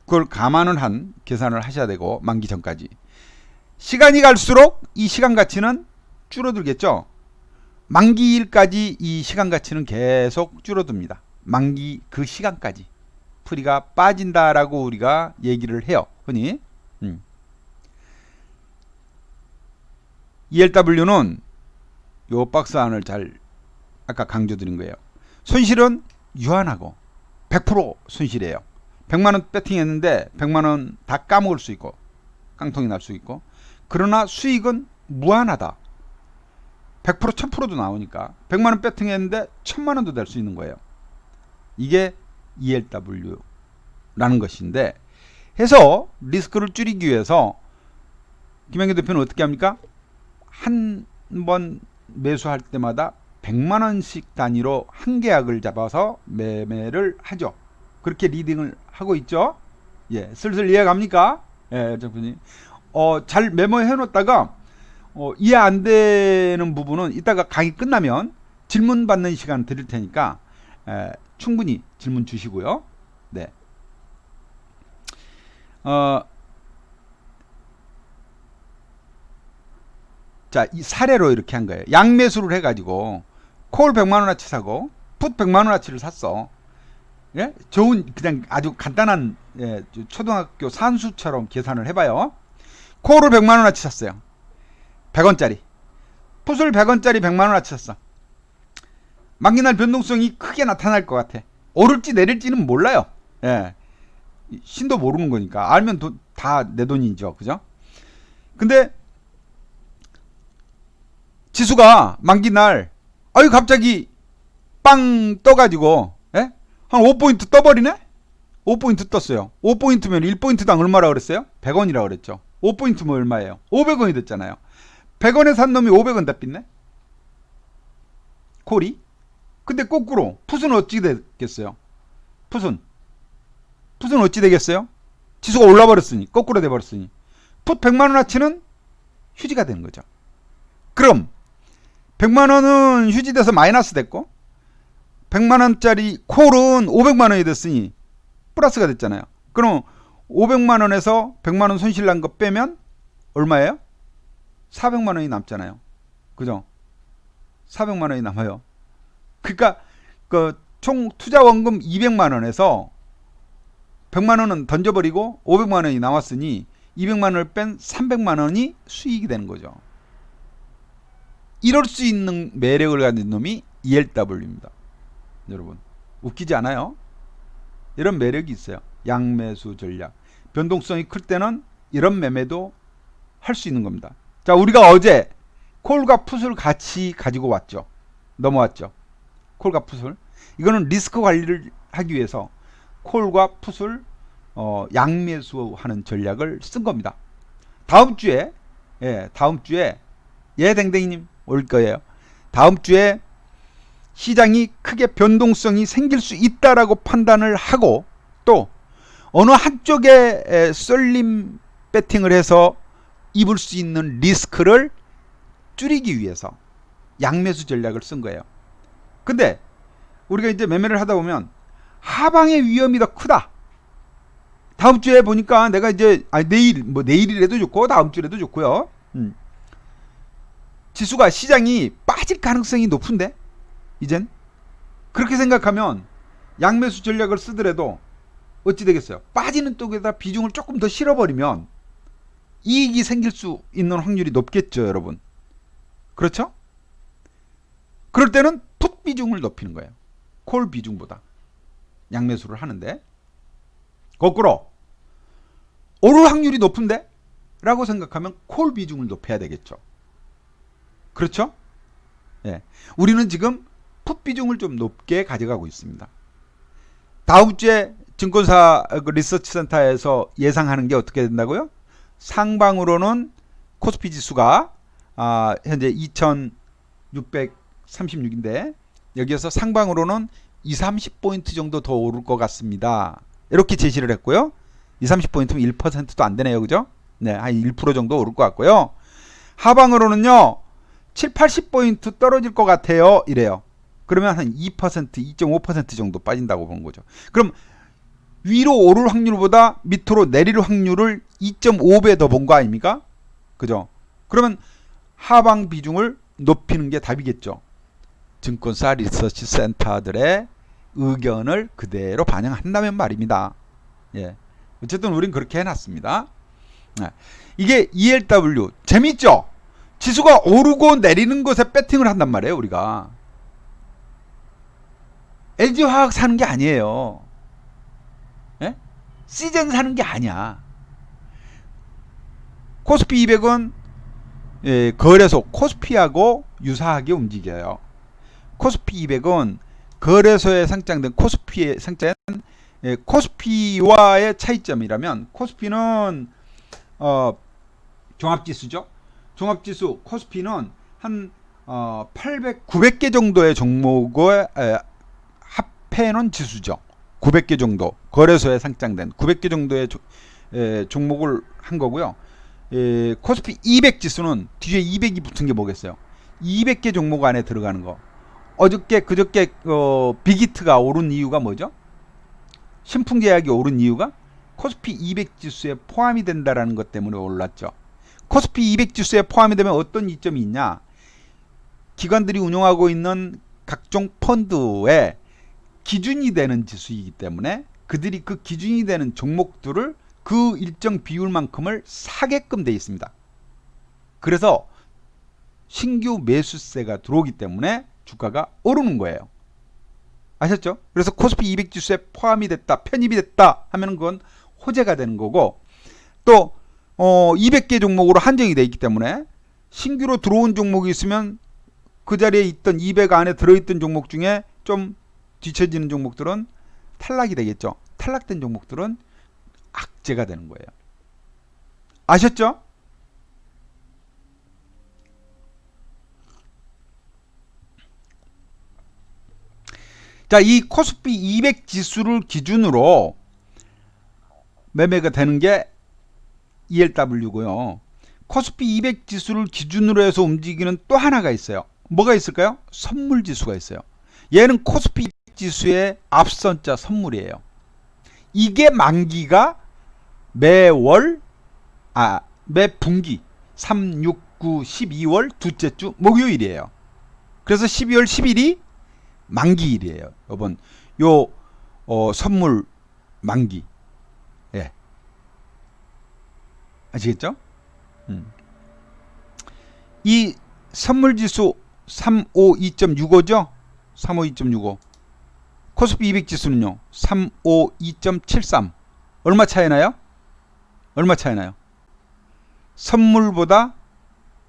그걸 감안을 한 계산을 하셔야 되고 만기 전까지. 시간이 갈수록 이 시간가치는 줄어들겠죠. 만기일까지 이 시간가치는 계속 줄어듭니다. 만기 그 시간까지. 프리가 빠진다라고 우리가 얘기를 해요. 흔히. ELW는 요 박스 안을 잘 아까 강조드린 거예요. 손실은 유한하고 100% 손실이에요. 100만원 배팅했는데 100만원 다 까먹을 수 있고 깡통이 날 수 있고, 그러나 수익은 무한하다. 100% 1000%도 나오니까 100만원 배팅했는데 1000만원도 될 수 있는 거예요. 이게 ELW라는 것인데, 해서 리스크를 줄이기 위해서 김영규 대표는 어떻게 합니까? 한 번 매수할 때마다 100만원씩 단위로 한 계약을 잡아서 매매를 하죠. 그렇게 리딩을 하고 있죠. 예, 슬슬 이해 갑니까? 예, 정부님. 잘 메모해 놓다가 이해 안 되는 부분은 이따가 강의 끝나면 질문 받는 시간 드릴 테니까 충분히 질문 주시고요. 네. 자, 이 사례로 이렇게 한 거예요. 양매수를 해가지고 콜 100만원어치 사고 풋 100만원어치를 샀어. 예? 좋은 그냥 아주 간단한 초등학교 산수처럼 계산을 해봐요. 콜을 100만원어치 샀어요. 100원짜리. 풋을 100원짜리 100만원어치 샀어. 만기날 변동성이 크게 나타날 것 같아. 오를지 내릴지는 몰라요. 예. 신도 모르는 거니까. 알면 다 내 돈이죠. 그죠? 근데 지수가 만기날 아유 갑자기 빵 떠가지고 한 5포인트 떠버리네? 5포인트 떴어요. 5포인트면 1포인트당 얼마라 그랬어요? 100원이라 그랬죠. 5포인트면 얼마예요? 500원이 됐잖아요. 100원에 산 놈이 500원 다 빚네? 콜이? 근데 거꾸로 풋은 어찌 되겠어요? 풋은 어찌 되겠어요? 지수가 올라버렸으니 거꾸로 돼버렸으니 풋 100만원어치는 휴지가 되는 거죠. 그럼 100만원은 휴지돼서 마이너스 됐고 100만원짜리 콜은 500만원이 됐으니 플러스가 됐잖아요. 그럼 500만원에서 100만원 손실 난 거 빼면 얼마예요? 400만원이 남잖아요. 그죠? 400만원이 남아요. 그러니까 그 총 투자 원금 200만원에서 100만원은 던져버리고 500만원이 남았으니 200만원을 뺀 300만원이 수익이 되는 거죠. 이럴 수 있는 매력을 가진 놈이 ELW입니다. 여러분 웃기지 않아요? 이런 매력이 있어요. 양매수 전략. 변동성이 클 때는 이런 매매도 할 수 있는 겁니다. 자, 우리가 어제 콜과 풋을 같이 가지고 왔죠. 넘어왔죠. 콜과 풋을. 이거는 리스크 관리를 하기 위해서 콜과 풋을 양매수하는 전략을 쓴 겁니다. 다음 주에 댕댕이님 올 거예요. 다음 주에 시장이 크게 변동성이 생길 수 있다라고 판단을 하고 또 어느 한쪽에 썰림 배팅을 해서 입을 수 있는 리스크를 줄이기 위해서 양매수 전략을 쓴 거예요. 근데 우리가 이제 매매를 하다 보면 하방의 위험이 더 크다. 다음 주에 보니까 내가 이제 내일이라도 좋고 다음 주라도 좋고요. 지수가 시장이 빠질 가능성이 높은데 이젠 그렇게 생각하면 양매수 전략을 쓰더라도 어찌 되겠어요? 빠지는 쪽에다 비중을 조금 더 실어버리면 이익이 생길 수 있는 확률이 높겠죠, 여러분. 그렇죠? 그럴 때는 풋 비중을 높이는 거예요. 콜 비중보다 양매수를 하는데 거꾸로 오를 확률이 높은데? 라고 생각하면 콜 비중을 높여야 되겠죠. 그렇죠? 예. 우리는 지금 풋 비중을 좀 높게 가져가고 있습니다. 다음 주에 증권사 리서치 센터에서 예상하는 게 어떻게 된다고요? 상방으로는 코스피 지수가 현재 2636인데 여기에서 상방으로는 20-30포인트 정도 더 오를 것 같습니다. 이렇게 제시를 했고요. 20-30포인트면 1%도 안 되네요. 그죠? 네, 한 1% 정도 오를 것 같고요. 하방으로는요. 7-80포인트 떨어질 것 같아요. 이래요. 그러면 한 2%, 2.5% 정도 빠진다고 보는 거죠. 그럼 위로 오를 확률보다 밑으로 내릴 확률을 2.5배 더 본 거 아닙니까? 그죠? 그러면 하방 비중을 높이는 게 답이겠죠. 증권사 리서치 센터들의 의견을 그대로 반영한다면 말입니다. 예. 어쨌든 우린 그렇게 해놨습니다. 이게 ELW 재밌죠? 지수가 오르고 내리는 것에 배팅을 한단 말이에요. 우리가 LG화학 사는 게 아니에요. 예? 시젠 사는 게 아니야. 코스피 200은 거래소 코스피하고 유사하게 움직여요. 코스피 200은 거래소에 상장된 코스피에 상장된 코스피와의 차이점이라면 코스피는 종합지수죠. 종합지수 코스피는 한 900개 정도의 종목을 합해놓은 지수죠. 900개 정도 거래소에 상장된 900개 정도의 종목을 한 거고요. 코스피 200 지수는 뒤에 200이 붙은 게 뭐겠어요? 200개 종목 안에 들어가는 거. 그저께 빅히트가 오른 이유가 뭐죠? 신풍제약이 오른 이유가 코스피 200 지수에 포함이 된다라는 것 때문에 올랐죠. 코스피 200 지수에 포함이 되면 어떤 이점이 있냐? 기관들이 운용하고 있는 각종 펀드에 기준이 되는 지수이기 때문에 그들이 그 기준이 되는 종목들을 그 일정 비율만큼을 사게끔 되어 있습니다. 그래서 신규 매수세가 들어오기 때문에 주가가 오르는 거예요. 아셨죠? 그래서 코스피 200 지수에 포함이 됐다, 편입이 됐다 하면 그건 호재가 되는 거고, 또 200개 종목으로 한정이 되어 있기 때문에 신규로 들어온 종목이 있으면 그 자리에 있던 200 안에 들어있던 종목 중에 좀 뒤처지는 종목들은 탈락이 되겠죠. 탈락된 종목들은 악재가 되는 거예요. 아셨죠? 자, 이 코스피 200 지수를 기준으로 매매가 되는 게 ELW고요. 코스피 200 지수를 기준으로 해서 움직이는 또 하나가 있어요. 뭐가 있을까요? 선물 지수가 있어요. 얘는 코스피 지수의 앞선자 선물이에요. 이게 만기가 매월, 매 분기 3, 6, 9, 12월 둘째 주 목요일이에요. 그래서 12월 10일이 만기일이에요. 여러분, 요 선물 만기. 예. 아시겠죠? 이 선물 지수 352.65죠? 352.65. 코스피 200 지수는요. 352.73. 얼마 차이 나요? 얼마 차이 나요? 선물보다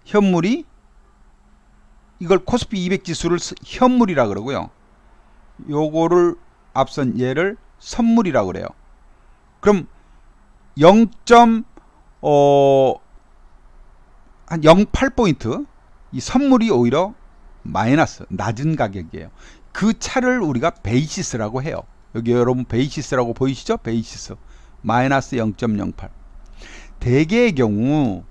현물이, 이걸 코스피 200 지수를 현물이라 그러고요. 요거를 앞선 얘를 선물이라 그래요. 그럼 0.08포인트 이 선물이 오히려 마이너스, 낮은 가격이에요. 그 차를 우리가 베이시스라고 해요. 여기 여러분 베이시스라고 보이시죠? 베이시스 마이너스 0.08. 대개의 경우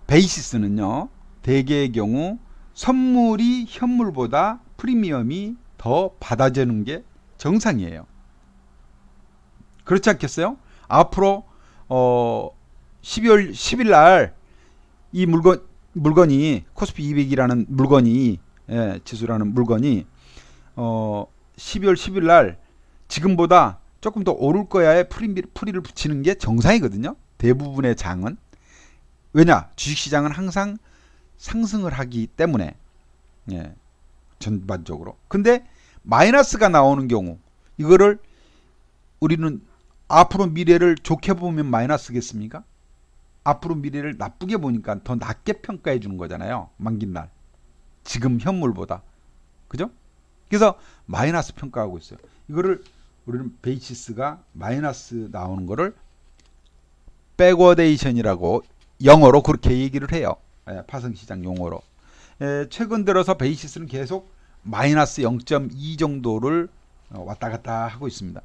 베이시스는요, 대개의 경우 선물이 현물보다 프리미엄이 더 받아주는 게 정상이에요. 그렇지 않겠어요? 앞으로 12월 10일 날 이 물건이 코스피 200이라는 물건이, 지수라는 물건이 12월 10일 날 지금보다 조금 더 오를 거야에 풀이를 붙이는 게 정상이거든요. 대부분의 장은. 왜냐? 주식시장은 항상 상승을 하기 때문에, 전반적으로. 근데 마이너스가 나오는 경우, 이거를 우리는 앞으로 미래를 좋게 보면 마이너스겠습니까? 앞으로 미래를 나쁘게 보니까 더 낮게 평가해 주는 거잖아요. 만기날. 지금 현물보다. 그죠? 그래서 마이너스 평가하고 있어요. 이거를 우리는 베이시스가 마이너스 나오는 거를 백워데이션이라고 영어로 그렇게 얘기를 해요. 파생시장 용어로. 최근 들어서 베이시스는 계속 마이너스 0.2 정도를 왔다 갔다 하고 있습니다.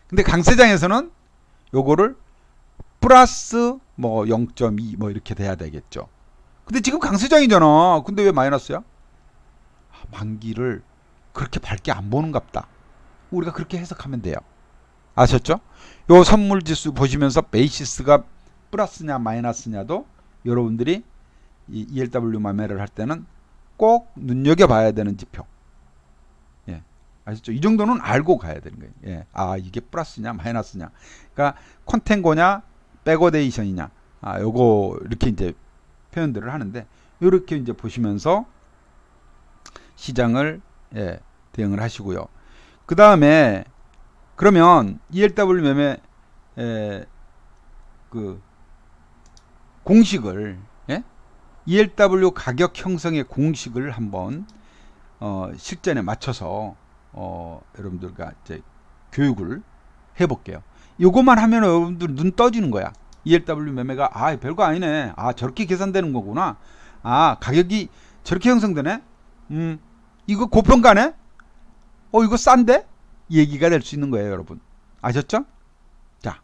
근데 강세장에서는 요거를 플러스 뭐 0.2 뭐 이렇게 돼야 되겠죠. 근데 지금 강세장이잖아. 근데 왜 마이너스야? 만기를 그렇게 밝게 안 보는갑다. 우리가 그렇게 해석하면 돼요. 아셨죠? 요 선물지수 보시면서 베이시스가 플러스냐 마이너스냐도 여러분들이 이 ELW 매매를 할 때는 꼭 눈여겨봐야 되는 지표. 아셨죠? 이 정도는 알고 가야 되는 거예요. 이게 플러스냐 마이너스냐. 그러니까 콘텐고냐 백워데이션이냐. 요거 이렇게 이제 표현들을 하는데, 이렇게 이제 보시면서 시장을 대응을 하시고요. 그 다음에 그러면 ELW 매매 그 공식을, ELW 가격 형성의 공식을 한번 실전에 맞춰서 여러분들과 이제 교육을 해볼게요. 요것만 하면 여러분들 눈 떠지는 거야. ELW 매매가 별거 아니네. 저렇게 계산되는 거구나. 가격이 저렇게 형성되네. 이거 고평가네. 이거 싼데? 얘기가 될 수 있는 거예요, 여러분. 아셨죠? 자,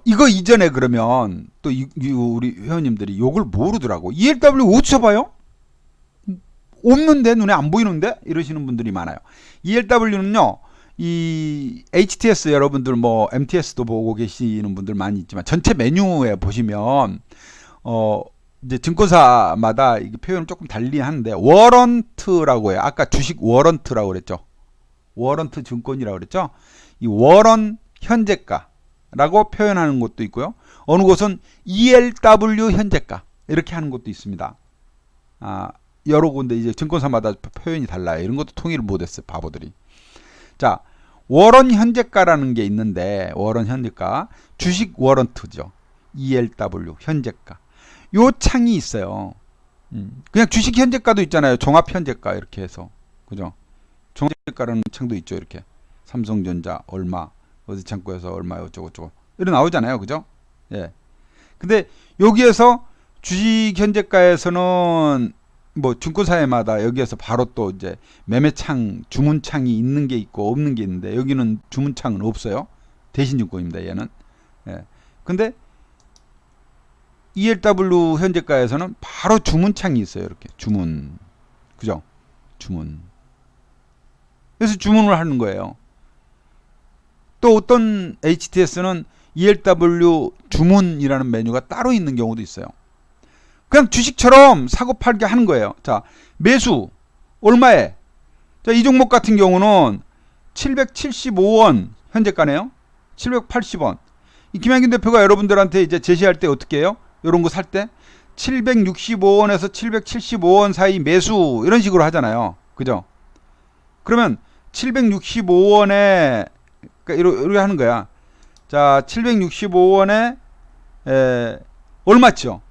이거 이전에 그러면 또 우리 회원님들이 요걸 모르더라고. ELW 어디 쳐봐요? 없는데, 눈에 안 보이는데? 이러시는 분들이 많아요. ELW는요, 이 HTS 여러분들 뭐 MTS도 보고 계시는 분들 많이 있지만 전체 메뉴에 보시면 이제 증권사마다 이게 표현을 조금 달리 하는데 워런트라고 해요. 아까 주식 워런트라고 그랬죠. 워런트 증권이라고 그랬죠. 이 워런 현재가라고 표현하는 것도 있고요. 어느 곳은 ELW 현재가 이렇게 하는 것도 있습니다. 여러 군데 이제 증권사마다 표현이 달라요. 이런 것도 통일을 못했어요. 바보들이. 자, 워런 현재가라는 게 있는데 워런 현재가 주식 워런트죠. ELW 현재가. 요 창이 있어요. 그냥 주식 현재가도 있잖아요. 종합 현재가 이렇게 해서. 그죠? 종합 현재가라는 창도 있죠. 이렇게. 삼성전자 얼마, 어디 창고에서 얼마 어쩌고저쩌고. 이렇게 나오잖아요. 그죠? 예. 근데 여기에서 주식 현재가에서는 뭐 증권사회마다 여기에서 바로 또 이제 매매창, 주문창이 있는 게 있고 없는 게 있는데 여기는 주문창은 없어요. 대신증권입니다. 얘는. 예. 근데 ELW 현재가에서는 바로 주문창이 있어요. 이렇게 주문. 그죠? 주문. 그래서 주문을 하는 거예요. 또 어떤 HTS는 ELW 주문이라는 메뉴가 따로 있는 경우도 있어요. 그냥 주식처럼 사고 팔게 하는 거예요. 자, 매수 얼마에? 자, 이 종목 같은 경우는 775원 현재가네요. 780원. 이 김양균 대표가 여러분들한테 이제 제시할 때 어떻게 해요? 이런 거 살 때 765원에서 775원 사이 매수 이런 식으로 하잖아요. 그죠? 그러면 765원에 그러니까 이렇게 하는 거야. 자, 765원에 얼마죠?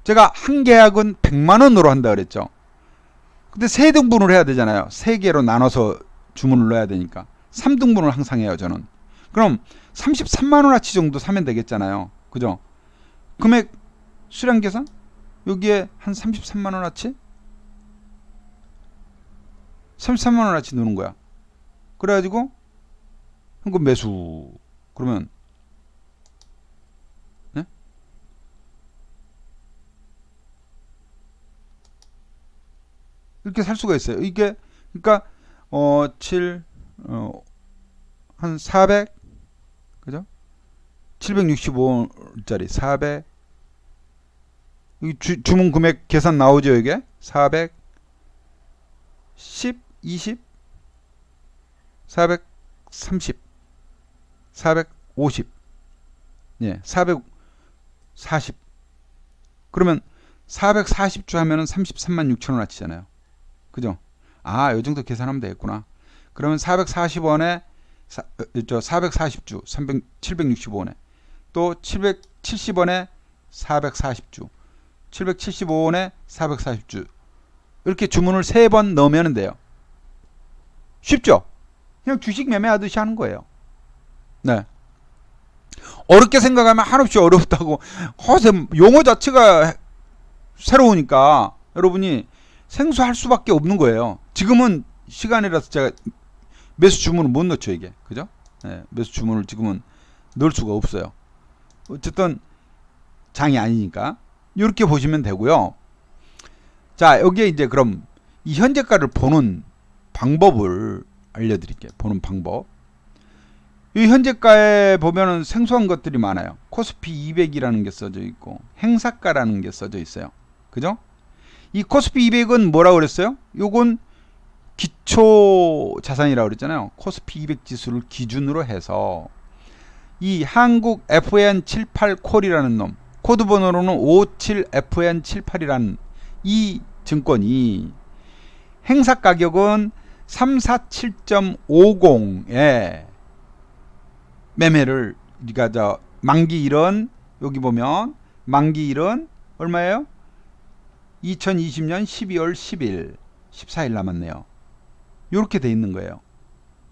제가 한 계약은 100만 원으로 한다 그랬죠. 근데 3등분을 해야 되잖아요. 3개로 나눠서 주문을 넣어야 되니까 3등분을 항상 해요. 저는. 그럼 33만 원어치 정도 사면 되겠잖아요. 그죠? 금액 수량 계산 여기에 한 33만 원어치 33만 원어치 넣는 거야. 그래가지고 현금 매수 그러면 네? 이렇게 살 수가 있어요. 이게 그러니까 7 한 400 그죠? 765원짜리 400 주문 금액 계산 나오죠. 이게 400 10 20 430 450 예, 440 그러면 440주 하면은 33만 6천 원 아치잖아요. 그죠? 요 정도 계산하면 되겠구나. 그러면 440원에 440주 765원에 또 770원에 440주 775원에 440주 이렇게 주문을 3번 넣으면 돼요. 쉽죠? 그냥 주식 매매하듯이 하는 거예요. 네. 어렵게 생각하면 한없이 어렵다고 용어 자체가 새로우니까 여러분이 생소할 수밖에 없는 거예요. 지금은 시간이라서 제가 매수 주문을 못 넣죠. 이게 그죠? 네, 매수 주문을 지금은 넣을 수가 없어요. 어쨌든 장이 아니니까 이렇게 보시면 되고요. 자, 여기에 이제 그럼 이 현재가를 보는 방법을 알려드릴게요. 보는 방법. 이 현재가에 보면은 생소한 것들이 많아요. 코스피 200이라는 게 써져 있고 행사가라는 게 써져 있어요. 그죠? 이 코스피 200은 뭐라고 그랬어요? 요건 기초 자산이라고 그랬잖아요. 코스피 200 지수를 기준으로 해서 이 한국 FN78 콜이라는 놈, 코드 번호로는 57FN78이라는 이 증권이 행사 가격은 347.50에 매매를 그러니까 만기일은 여기 보면 만기일은 얼마예요? 2020년 12월 10일 14일 남았네요. 이렇게 돼 있는 거예요.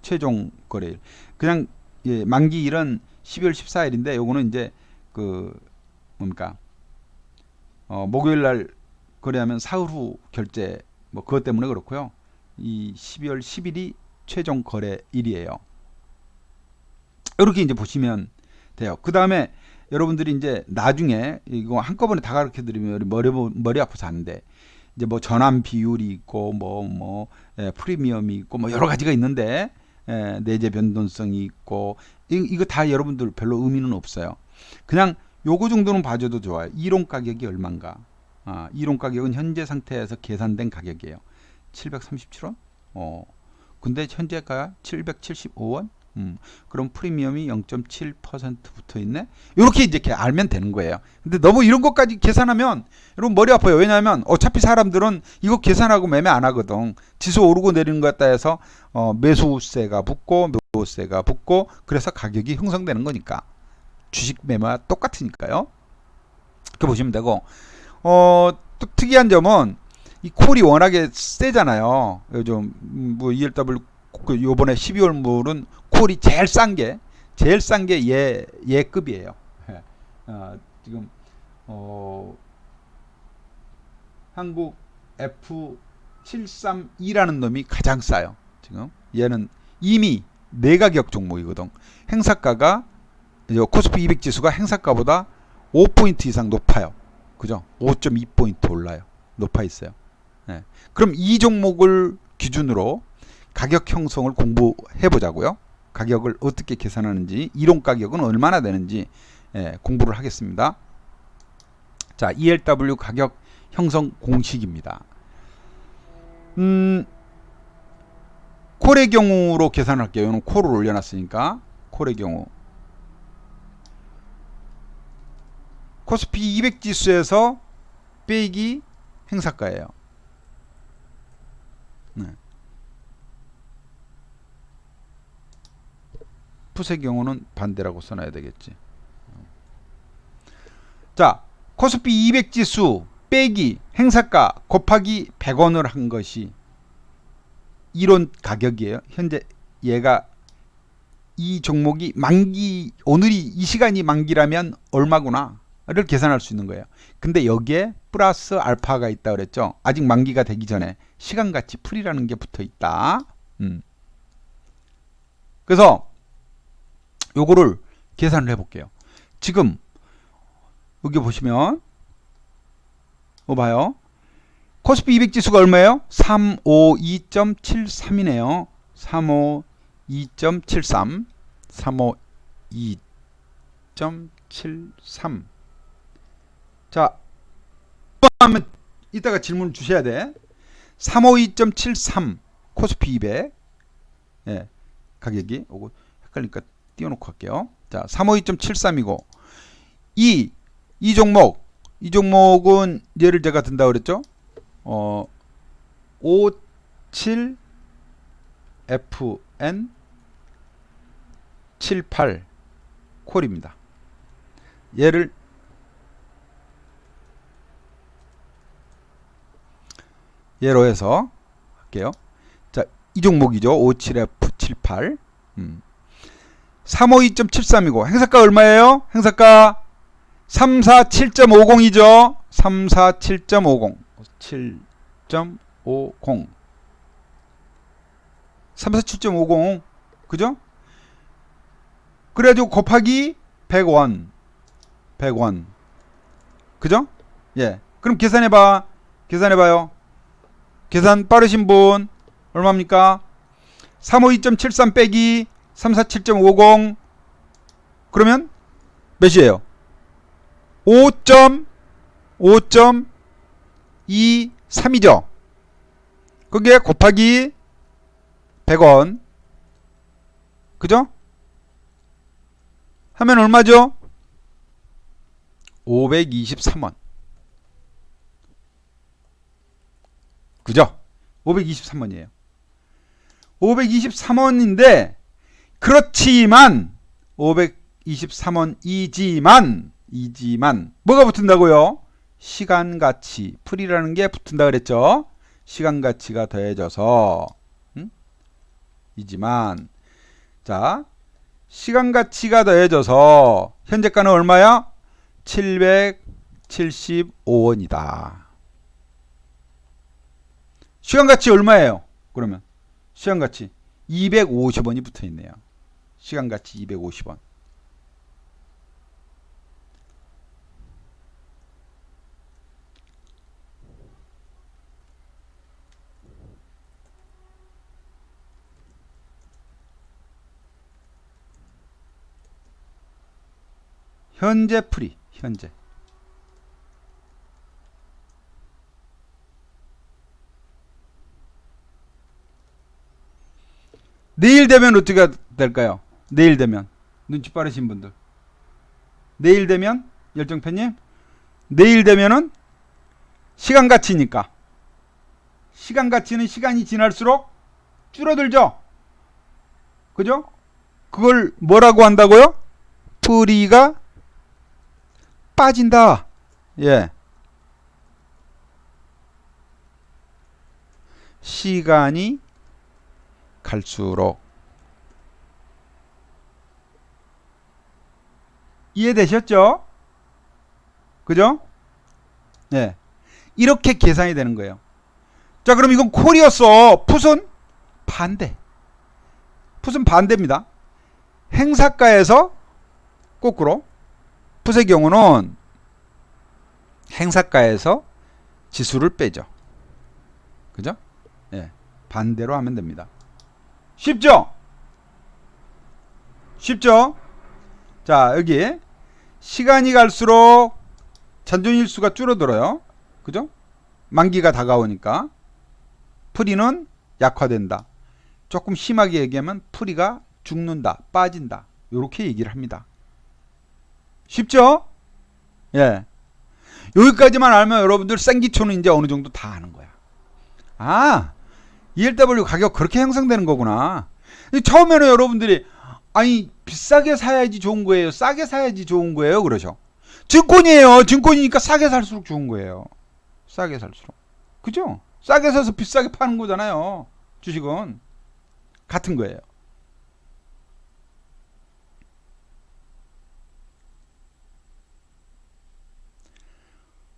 최종 거래일. 그냥 예, 만기일은 12월 14일인데 요거는 이제 그 뭡니까? 목요일 날 거래하면 사흘 후 결제 뭐 그것 때문에 그렇고요. 이 12월 10일이 최종 거래일이에요. 이렇게 이제 보시면 돼요. 그 다음에 여러분들이 이제 나중에 이거 한꺼번에 다 가르쳐 드리면 머리 아파서 하는데 이제 뭐 전환 비율이 있고 뭐 프리미엄이 있고 뭐 여러 가지가 있는데 내재 변동성이 있고 이거 다 여러분들 별로 의미는 없어요. 그냥 요거 정도는 봐줘도 좋아요. 이론 가격이 얼마인가. 이론 가격은 현재 상태에서 계산된 가격이에요. 737원? 근데 현재가 775원? 그럼 프리미엄이 0.7% 붙어 있네? 이렇게 이제 알면 되는 거예요. 근데 너무 이런 것까지 계산하면 여러분 머리 아파요. 왜냐하면 어차피 사람들은 이거 계산하고 매매 안 하거든. 지수 오르고 내리는 것 같다 해서 매수세가 붙고 매도세가 붙고 그래서 가격이 형성되는 거니까. 주식 매매와 똑같으니까요. 이렇게 보시면 되고 또 특이한 점은 이 콜이 워낙에 세잖아요. 요즘 뭐 ELW 요번에 12월 물은 콜이 제일 싼 게 얘급이에요. 지금 한국 F732라는 놈이 가장 싸요. 지금 얘는 이미 내가격 종목이거든. 행사가가 코스피 200 지수가 행사가보다 5포인트 이상 높아요. 그죠? 5.2포인트 올라요. 높아 있어요. 네. 그럼 이 종목을 기준으로 가격 형성을 공부해 보자고요. 가격을 어떻게 계산하는지, 이론 가격은 얼마나 되는지 공부를 하겠습니다. 자, ELW 가격 형성 공식입니다. 콜의 경우로 계산할게요. 이거는 콜을 올려놨으니까 콜의 경우 코스피 200 지수에서 빼기 행사가예요. 네. 풋의 경우는 반대라고 써놔야 되겠지. 자, 코스피 200 지수 빼기 행사가 곱하기 100원을 한 것이 이론 가격이에요. 현재 얘가 이 종목이 만기, 오늘이 이 시간이 만기라면 얼마구나 를 계산할 수 있는 거예요. 근데 여기에 플러스 알파가 있다 그랬죠. 아직 만기가 되기 전에 시간가치 풀이라는 게 붙어 있다. 그래서 요거를 계산을 해 볼게요. 지금 여기 보시면 봐요. 코스피 200 지수가 얼마예요? 352.73이네요. 352.73 352.73 자, 하면 이따가 질문 주셔야 돼. 352.73 코스피 200 가격이 오고 헷갈리니까 띄워놓고 할게요. 자, 352.73이고 이 종목은 예를 제가 든다 그랬죠. 57 FN 78 콜입니다. 얘를 얘로 해서 할게요. 자, 이 종목이죠. 57F78 352.73이고 행사가 얼마예요? 행사가 347.50이죠. 347.50 7.50 347.50 그죠? 그래가지고 곱하기 100원 그죠? 예. 그럼 계산해봐요. 계산 빠르신 분 얼마입니까? 352.73 빼기 347.50 그러면 몇이에요? 5.23이죠. 거기에 곱하기 100원 그죠? 하면 얼마죠? 523원 그죠? 523원이에요. 523원인데 그렇지만 523원이지만 뭐가 붙은다고요? 시간가치 풀이라는 게 붙은다 그랬죠. 시간가치가 더해져서 이지만 자 시간가치가 더해져서 현재가는 얼마야? 775원이다. 시간가치 얼마예요? 그러면 시간가치 250원이 붙어있네요. 시간가치 250원. 현재 풀이, 현재. 내일 되면 어떻게 될까요? 내일 되면. 눈치 빠르신 분들. 내일 되면, 열정팬님, 내일 되면은 시간 가치니까. 시간 가치는 시간이 지날수록 줄어들죠? 그죠? 그걸 뭐라고 한다고요? 풀이가 빠진다. 예. 시간이 갈수록. 이해되셨죠? 그죠? 예. 이렇게 계산이 되는 거예요. 자, 그럼 이건 콜이었어. 풋은 반대. 풋은 반대입니다. 행사가에서 거꾸로. 풋의 경우는 행사가에서 지수를 빼죠. 그죠? 예. 반대로 하면 됩니다. 쉽죠? 쉽죠? 자, 여기 시간이 갈수록 잔존일수가 줄어들어요. 그죠? 만기가 다가오니까 풀이는 약화된다. 조금 심하게 얘기하면 풀이가 죽는다, 빠진다. 이렇게 얘기를 합니다. 쉽죠? 예. 여기까지만 알면 여러분들 생기초는 이제 어느 정도 다 아는 거야. 아, ELW 가격 그렇게 형성되는 거구나. 처음에는 여러분들이 아니 비싸게 사야지 좋은 거예요, 싸게 사야지 좋은 거예요 그러죠. 증권이에요. 증권이니까 싸게 살수록 좋은 거예요. 싸게 살수록. 그죠? 싸게 사서 비싸게 파는 거잖아요. 주식은 같은 거예요.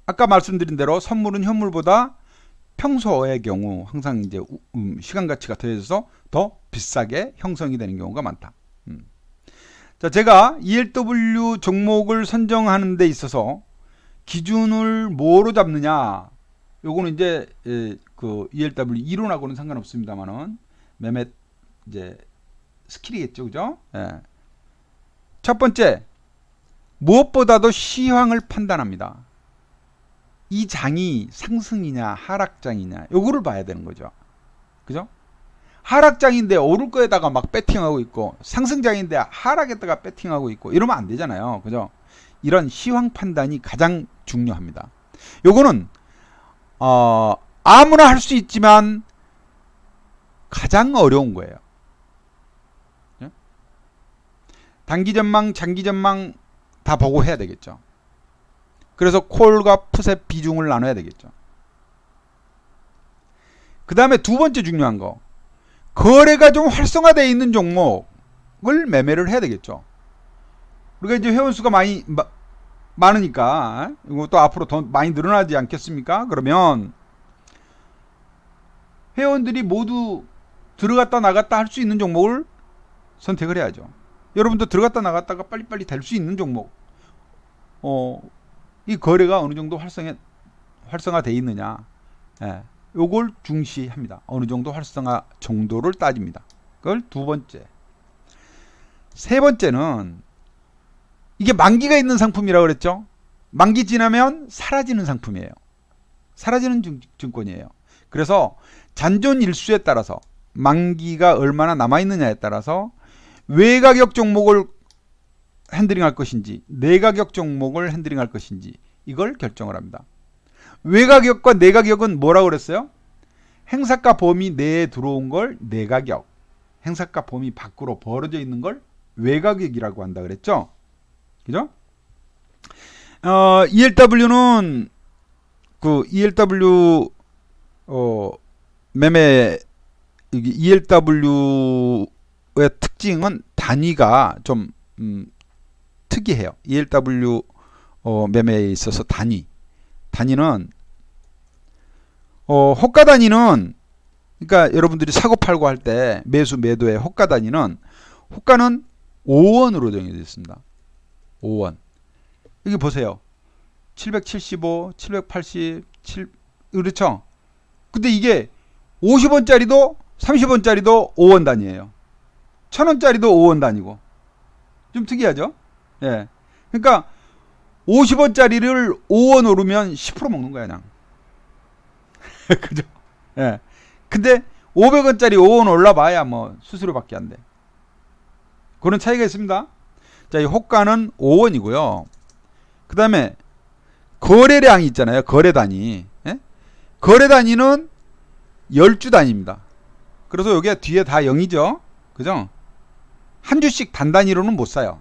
아까 말씀드린 대로 선물은 현물보다 평소의 경우 항상 이제 시간 가치가 더해져서 더 비싸게 형성이 되는 경우가 많다. 자, 제가 ELW 종목을 선정하는 데 있어서 기준을 뭐로 잡느냐? 요거는 이제 그 ELW 이론하고는 상관없습니다만은 매매 이제 스킬이겠죠, 그죠? 예. 첫 번째, 무엇보다도 시황을 판단합니다. 이 장이 상승이냐 하락장이냐 요거를 봐야 되는 거죠. 그죠? 하락장인데 오를 거에다가 막 배팅하고 있고 상승장인데 하락에다가 배팅하고 있고 이러면 안 되잖아요. 그죠? 이런 시황 판단이 가장 중요합니다. 요거는 아무나 할 수 있지만 가장 어려운 거예요. 단기 전망, 장기 전망 다 보고 해야 되겠죠. 그래서 콜과 풋의 비중을 나눠야 되겠죠. 그 다음에 두 번째 중요한 거, 거래가 좀 활성화되어 있는 종목을 매매를 해야 되겠죠. 우리가 이제 회원수가 많으니까 이것도 앞으로 더 많이 늘어나지 않겠습니까? 그러면 회원들이 모두 들어갔다 나갔다 할 수 있는 종목을 선택을 해야죠. 여러분도 들어갔다 나갔다가 빨리빨리 될 수 있는 종목, 이 거래가 어느 정도 활성화되어 있느냐, 예, 요걸 중시합니다. 어느 정도 활성화 정도를 따집니다. 그걸 두 번째. 세 번째는 이게 만기가 있는 상품이라고 그랬죠. 만기 지나면 사라지는 상품이에요. 사라지는 증권이에요. 그래서 잔존 일수에 따라서 만기가 얼마나 남아있느냐에 따라서 외가격 종목을 핸들링할 것인지 내가격 종목을 핸들링할 것인지 이걸 결정을 합니다. 외가격과 내가격은 뭐라고 그랬어요? 행사가 범위 내에 들어온 걸 내가격, 행사가 범위 밖으로 벌어져 있는 걸 외가격이라고 한다 그랬죠. 그죠? ELW는 그 ELW 매매 ELW의 특징은 단위가 좀 특이해요. ELW 매매에 있어서 단위는 호가 단위는, 그러니까 여러분들이 사고 팔고 할 때 매수 매도의 호가 단위는 호가는 5원으로 정해져 있습니다. 5원. 여기 보세요. 775, 780, 그렇죠? 근데 이게 50원짜리도 30원짜리도 5원 단위예요. 1000원짜리도 5원 단위고. 좀 특이하죠? 예. 그러니까 50원짜리를 5원 오르면 10% 먹는 거야 그냥. 그죠? 예. 근데 500원짜리 5원 올라봐야 뭐 수수료밖에 안 돼. 그런 차이가 있습니다. 자, 이 호가는 5원이고요. 그 다음에 거래량이 있잖아요. 거래 단위. 예? 거래 단위는 10주 단위입니다. 그래서 여기 뒤에 다 0이죠. 그죠? 한 주씩 단단위로는 못 사요.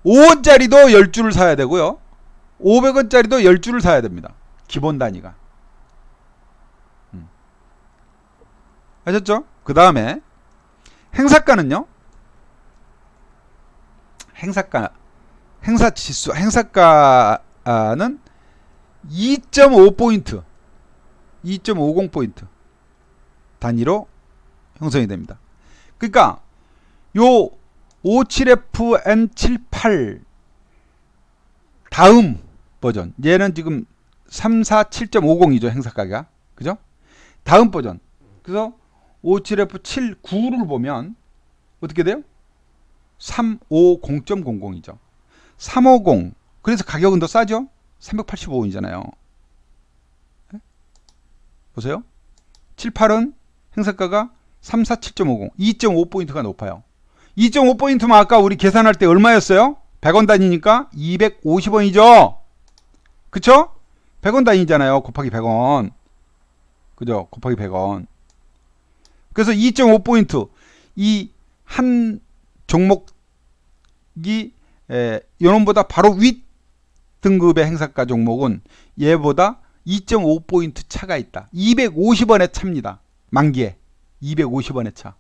5원짜리도 10주를 사야 되고요. 500원짜리도 10주를 사야 됩니다. 기본 단위가. 아셨죠? 그 다음에 행사가는요. 행사지수, 행사가는 2.5포인트, 2.50포인트 단위로 형성이 됩니다. 그러니까 요 57FN78 다음 버전, 얘는 지금 347.50이죠 행사가가. 그죠? 다음 버전. 그래서 57F79를 보면 어떻게 돼요? 350.00이죠. 350. 그래서 가격은 더 싸죠? 385원이잖아요. 보세요. 78은 행사가가 347.50, 2.5포인트가 높아요. 2.5포인트면 아까 우리 계산할 때 얼마였어요? 100원 단위니까 250원이죠. 그쵸? 100원 단위잖아요. 곱하기 100원. 그죠? 곱하기 100원. 그래서 2.5포인트. 이 한 종목이 요놈보다 바로 윗 등급의 행사가 종목은 얘보다 2.5포인트 차가 있다. 250원의 차입니다. 만기에 250원의 차.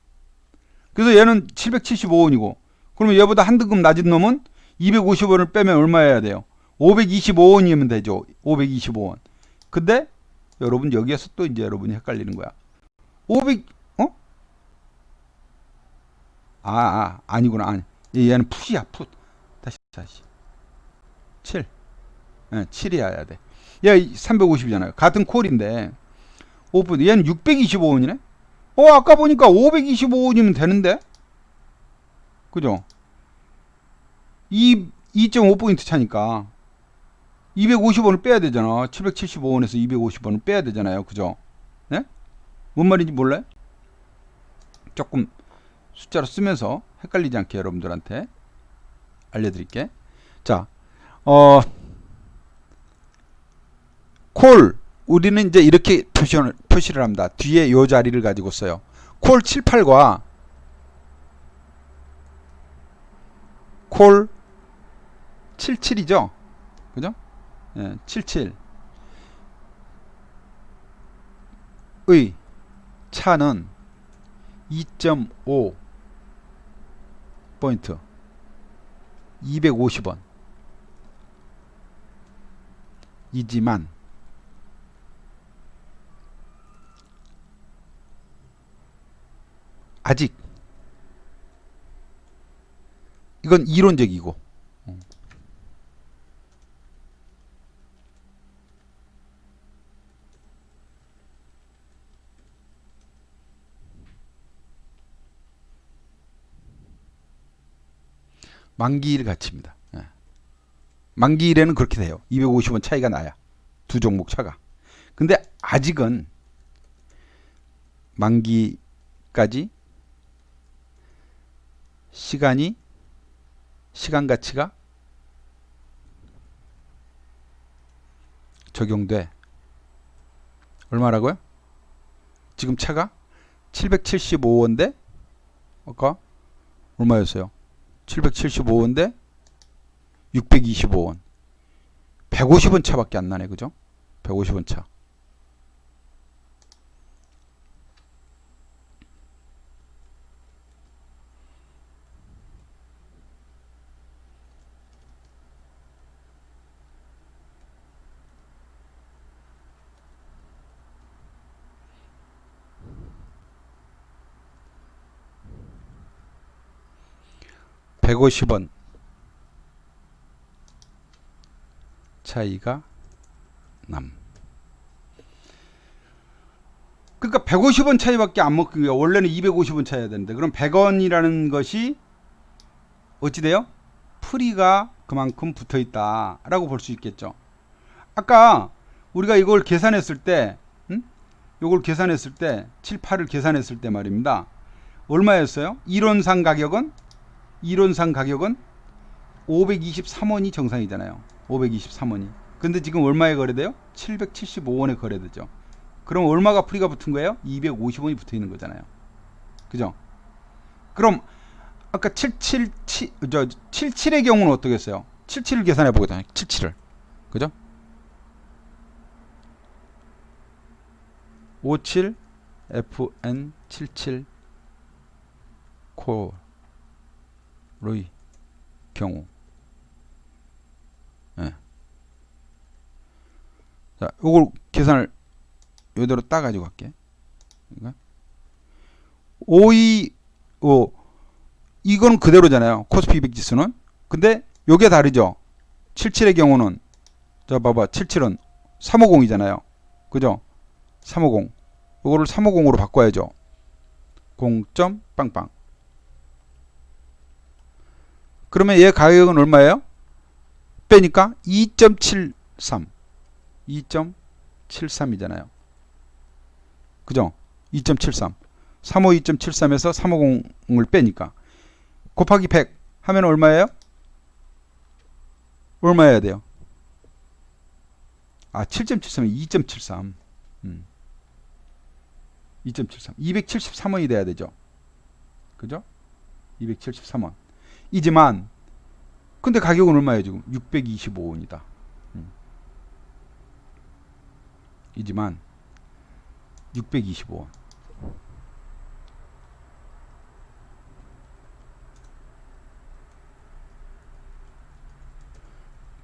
그래서 얘는 775원이고 그러면 얘보다 한 등급 낮은 놈은 250원을 빼면 얼마여야 돼요? 525원이면 되죠. 525원. 근데 여러분 여기에서 또 이제 여러분이 헷갈리는 거야. 500 아니구나. 아니. 얘는 풋이야. 풋. 다시 7. 7이어야 돼. 얘 350이잖아요. 같은 콜인데 오픈. 얘는 625원이네. 아까 보니까 525원이면 되는데. 그죠? 2.5포인트 차니까 250원을 빼야 되잖아. 775원에서 250원을 빼야 되잖아요. 그죠? 네? 뭔 말인지 몰라요? 조금 숫자로 쓰면서 헷갈리지 않게 여러분들한테 알려드릴게. 자, 콜 우리는 이제 이렇게 표시를 합니다. 뒤에 요 자리를 가지고 써요. 콜 78과 콜 77이죠. 그죠? 77의 차는 2.5 포인트 250원 이지만 아직 이건 이론적이고 만기일 가치입니다. 만기일에는 그렇게 돼요. 250원 차이가 나야. 두 종목 차가. 근데 아직은 만기까지 시간 가치가 적용돼. 얼마라고요? 지금 차가 775원대 아까 얼마였어요? 775원대 625원 150원 차밖에 안 나네. 그죠? 150원 차. (150원) 차이가 그러니까 150원 차이밖에 안 먹는 거예요. 원래는 250원 차이야 되는데 그럼 100원이라는 것이 어찌 돼요? 풀이가 그만큼 붙어 있다라고 볼 수 있겠죠. 아까 우리가 이걸 계산했을 때, 이걸 계산했을 때, 7, 8을 계산했을 때 말입니다. 얼마였어요? 이론상 가격은 523원이 정상이잖아요. 523원이. 근데 지금 얼마에 거래돼요? 775원에 거래되죠. 그럼 얼마가 풀이가 붙은 거예요? 250원이 붙어 있는 거잖아요. 그죠? 그럼 아까 77의 경우는 어떻겠어요? 77을 계산해 보겠다. 77을. 그죠? 57 FN 77 코의 경우. 예. 자, 요걸 계산을 요대로 따가지고 갈게. 그러니까 525 이거는 그대로잖아요. 코스피 200 지수는. 근데 요게 다르죠. 77의 경우는 자 봐봐. 77은 350이잖아요. 그죠? 350. 요거를 350으로 바꿔야죠. 0점 빵빵. 그러면 얘 가격은 얼마예요? 빼니까 2.73. 2.73이잖아요. 그죠? 2.73. 352.73에서 350을 빼니까 곱하기 100 하면 얼마예요? 얼마 해야 돼요? 아, 7.73이 2.73. 2.73. 273원이 돼야 되죠. 그죠? 273원. 이지만 근데 가격은 얼마예요, 지금? 625원이다. 이지만 625원.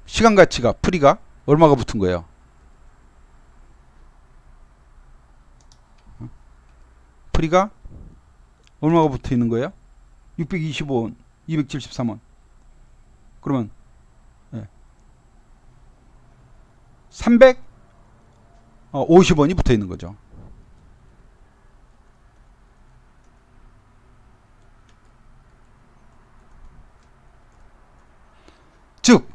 시간 가치가 풀이가 얼마가 붙은 거예요? 풀이가 얼마가 붙어 있는 거예요? 625원, 273원. 그러면 350원이 붙어 있는 거죠. 즉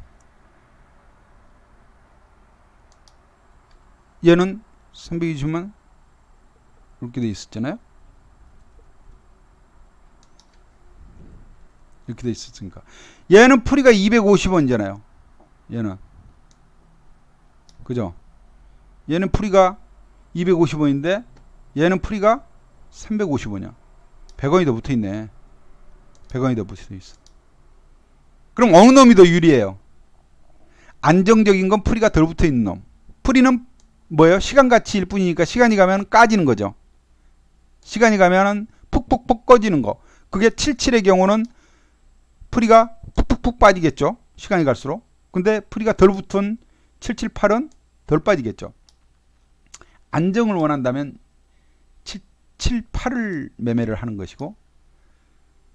얘는 320만 이렇게 돼 있었잖아요. 이렇게 돼 있었으니까 얘는 풀이가 250원이잖아요. 얘는 그죠? 얘는 풀이가 250원인데 얘는 풀이가 350원이야. 100원이 더 붙어 있네. 100원이 더 붙어 있어. 그럼 어느 놈이 더 유리해요? 안정적인 건 풀이가 덜 붙어 있는 놈. 풀이는 뭐예요? 시간 가치일 뿐이니까 시간이 가면 까지는 거죠. 시간이 가면은 푹푹푹 꺼지는 거. 그게 77의 경우는 풀이가 푹푹푹 빠지겠죠. 시간이 갈수록. 근데 풀이가 덜 붙은 778은 덜 빠지겠죠. 안정을 원한다면 778을 매매를 하는 것이고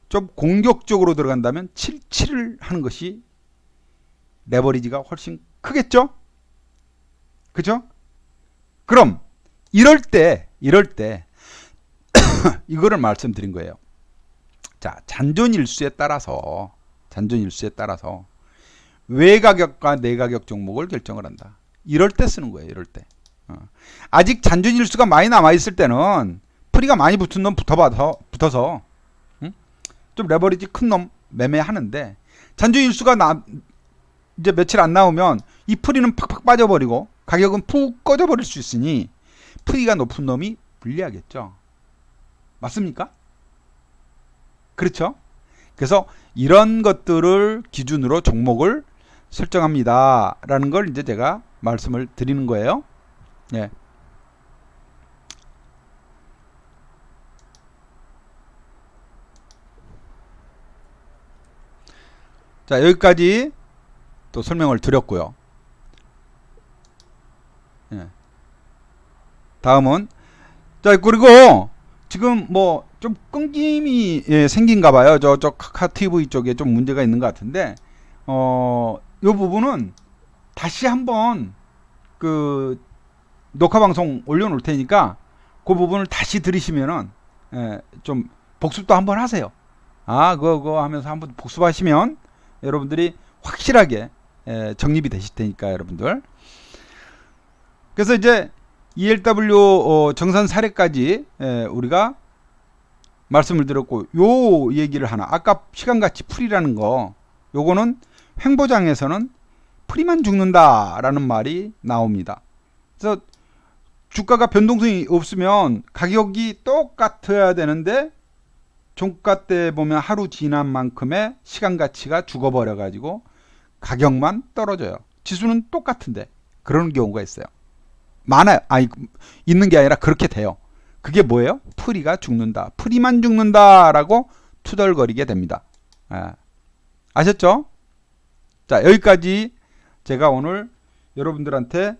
좀 공격적으로 들어간다면 77을 하는 것이 레버리지가 훨씬 크겠죠. 그죠? 그럼 이럴 때 이거를 말씀드린 거예요. 자, 잔존일수에 따라서 외가격과 내가격 종목을 결정을 한다. 이럴 때 쓰는 거예요. 이럴 때. 아직 잔존일수가 많이 남아있을 때는 풀이가 많이 붙은 놈 붙어서 좀 레버리지 큰 놈 매매하는데 잔존일수가 이제 며칠 안 나오면 이 풀이는 팍팍 빠져버리고 가격은 푹 꺼져버릴 수 있으니 풀이가 높은 놈이 불리하겠죠. 맞습니까? 그렇죠? 그래서 이런 것들을 기준으로 종목을 설정합니다. 라는 걸 이제 제가 말씀을 드리는 거예요. 예. 자, 여기까지 또 설명을 드렸고요. 예. 다음은 자, 그리고 지금 뭐 좀 끊김이 생긴가 봐요. 저쪽 카카TV 쪽에 좀 문제가 있는 것 같은데 요 부분은 다시 한번 그 녹화 방송 올려놓을 테니까 그 부분을 다시 들으시면은 좀 복습도 한번 하세요. 아, 그거 하면서 한번 복습하시면 여러분들이 확실하게 정립이 되실 테니까 여러분들. 그래서 이제 ELW 정산 사례까지 우리가 말씀을 드렸고, 요 얘기를 하나, 아까 시간가치 풀이라는 거, 요거는 횡보장에서는 풀이만 죽는다 라는 말이 나옵니다. 그래서 주가가 변동성이 없으면 가격이 똑같아야 되는데 종가 때 보면 하루 지난 만큼의 시간가치가 죽어버려 가지고 가격만 떨어져요. 지수는 똑같은데 그런 경우가 있어요. 많아요. 아니, 있는 게 아니라 그렇게 돼요. 그게 뭐예요? 풀이가 죽는다, 풀이만 죽는다 라고 투덜거리게 됩니다. 아셨죠? 자, 여기까지 제가 오늘 여러분들한테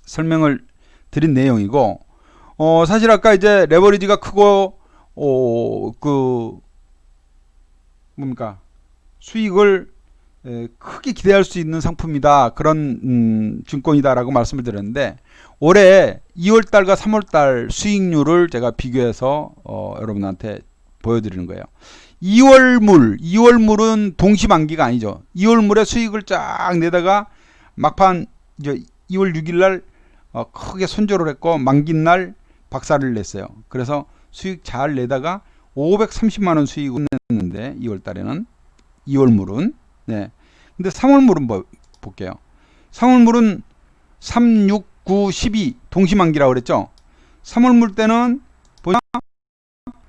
설명을 드린 내용이고, 사실 아까 이제 레버리지가 크고 뭡니까, 수익을 크게 기대할 수 있는 상품이다, 그런 증권이다라고 말씀을 드렸는데, 올해 2월달과 3월달 수익률을 제가 비교해서 여러분한테 보여드리는 거예요. 2월물은 동시만기가 아니죠. 2월물에 수익을 쫙 내다가 막판 이제 2월 6일날 크게 손절을 했고 만기날 박살을 냈어요. 그래서 수익 잘 내다가 530만원 수익을 냈는데 2월달에는, 2월물은. 네. 근데 3월물은 볼게요. 3월물은 3, 6, 9, 12 동시만기라고 그랬죠. 3월물 때는 보냐,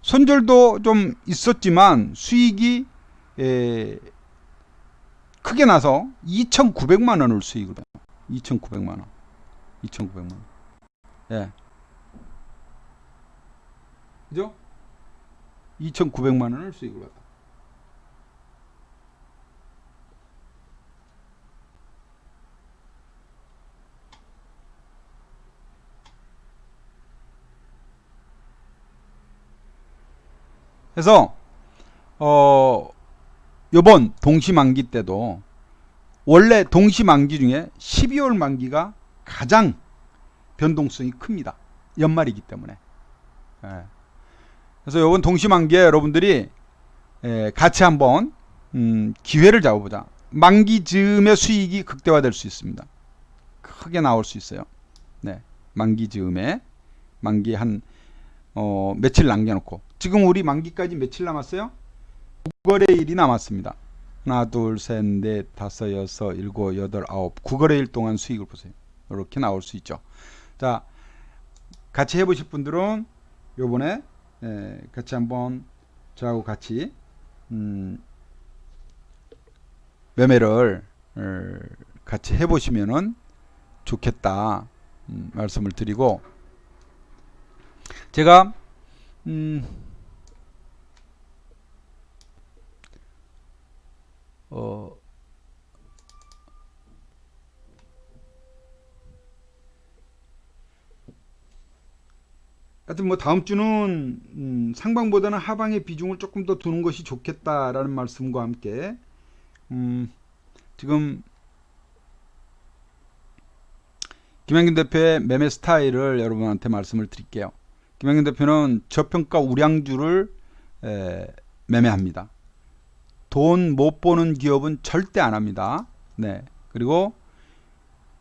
손절도 좀 있었지만 수익이 크게 나서 2,900만원을 수익을 해요. 2,900만원. 2,900만원. 예. 그죠? 2,900만원을 수익을 받아. 그래서 요번 동시만기 때도 원래 동시만기 중에 12월 만기가 가장 변동성이 큽니다. 연말이기 때문에. 그래서 요번 동시만기에 여러분들이 같이 한번 기회를 잡아보자. 만기 즈음의 수익이 극대화될 수 있습니다. 크게 나올 수 있어요. 네, 만기 즈음에, 만기 한 며칠 남겨놓고, 지금 우리 만기까지 며칠 남았어요? 9거래일이 남았습니다. 하나, 둘, 셋, 넷, 다섯, 여섯, 일곱, 여덟, 아홉, 9거래일 동안 수익을 보세요. 이렇게 나올 수 있죠. 자, 같이 해보실 분들은 요번에 같이 한번 저하고 같이 매매를 같이 해보시면은 좋겠다 말씀을 드리고, 제가 하여튼 뭐 다음 주는 상방보다는 하방의 비중을 조금 더 두는 것이 좋겠다라는 말씀과 함께 지금 김영균 대표의 매매 스타일을 여러분한테 말씀을 드릴게요. 김영균 대표는 저평가 우량주를 매매합니다. 돈 못 버는 기업은 절대 안 합니다. 네. 그리고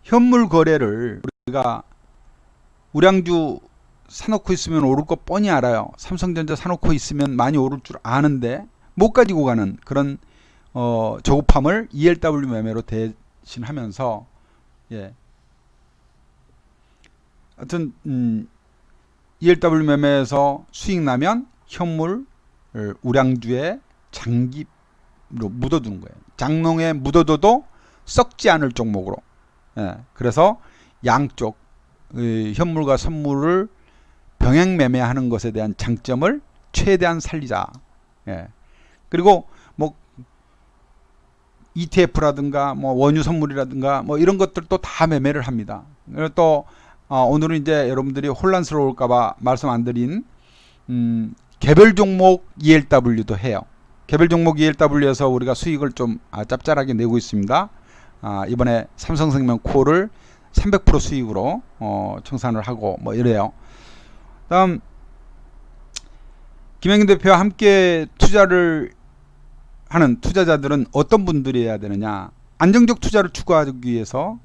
현물 거래를 우리가 우량주 사놓고 있으면 오를 거 뻔히 알아요. 삼성전자 사놓고 있으면 많이 오를 줄 아는데 못 가지고 가는 그런 저급함을 ELW 매매로 대신하면서, 예, 하여튼 ELW 매매에서 수익 나면 현물 우량주에 장기로 묻어두는 거예요. 장롱에 묻어둬도 썩지 않을 종목으로. 예, 그래서 양쪽 현물과 선물을 병행 매매하는 것에 대한 장점을 최대한 살리자. 예. 그리고 뭐 ETF라든가 뭐 원유 선물이라든가 뭐 이런 것들도 다 매매를 합니다. 그리고 또 오늘은 이제 여러분들이 혼란스러울까봐 말씀 안 드린 개별 종목 ELW도 해요. 개별 종목 ELW에서 우리가 수익을 좀 짭짤하게 내고 있습니다. 이번에 삼성생명 코를 300% 수익으로 청산을 하고 뭐 이래요. 다음 김영균 대표와 함께 투자를 하는 투자자들은 어떤 분들이 해야 되느냐? 안정적 투자를 추구하기 위해서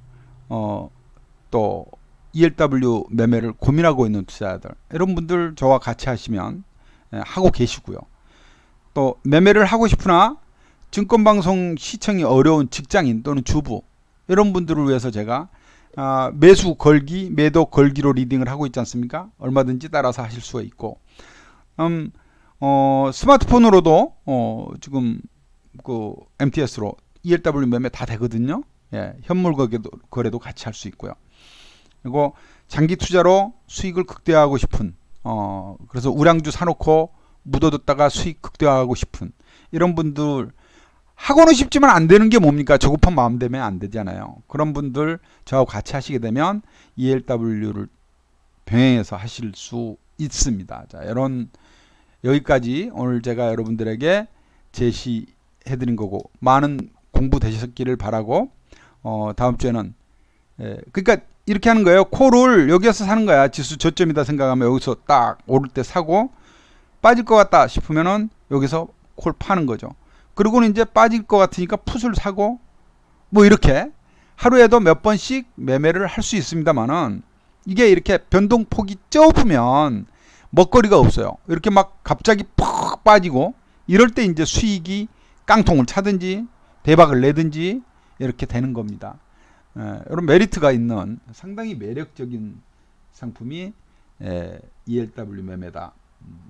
또 ELW 매매를 고민하고 있는 투자자들, 이런 분들 저와 같이 하시면 하고 계시고요. 또 매매를 하고 싶으나 증권방송 시청이 어려운 직장인 또는 주부, 이런 분들을 위해서 제가 매수 걸기, 매도 걸기로 리딩을 하고 있지 않습니까? 얼마든지 따라서 하실 수가 있고, 스마트폰으로도 지금 그 MTS로 ELW 매매 다 되거든요. 예, 현물 거래도 같이 할 수 있고요. 그리고 장기 투자로 수익을 극대화하고 싶은, 그래서 우량주 사놓고 묻어뒀다가 수익 극대화하고 싶은 이런 분들, 하고는 싶지만 안 되는 게 뭡니까? 조급한 마음 되면 안 되잖아요. 그런 분들 저하고 같이 하시게 되면 ELW를 병행해서 하실 수 있습니다. 자, 이런 여기까지 오늘 제가 여러분들에게 제시해드린 거고, 많은 공부 되셨기를 바라고, 다음 주에는 그러니까 이렇게 하는 거예요. 콜을 여기에서 사는 거야. 지수 저점이다 생각하면 여기서 딱 오를 때 사고, 빠질 것 같다 싶으면은 여기서 콜 파는 거죠. 그리고는 이제 빠질 것 같으니까 풋을 사고, 뭐 이렇게 하루에도 몇 번씩 매매를 할 수 있습니다만은, 이게 이렇게 변동폭이 좁으면 먹거리가 없어요. 이렇게 막 갑자기 푹 빠지고 이럴 때 이제 수익이 깡통을 차든지 대박을 내든지 이렇게 되는 겁니다. 이런 메리트가 있는 상당히 매력적인 상품이 ELW 매매다.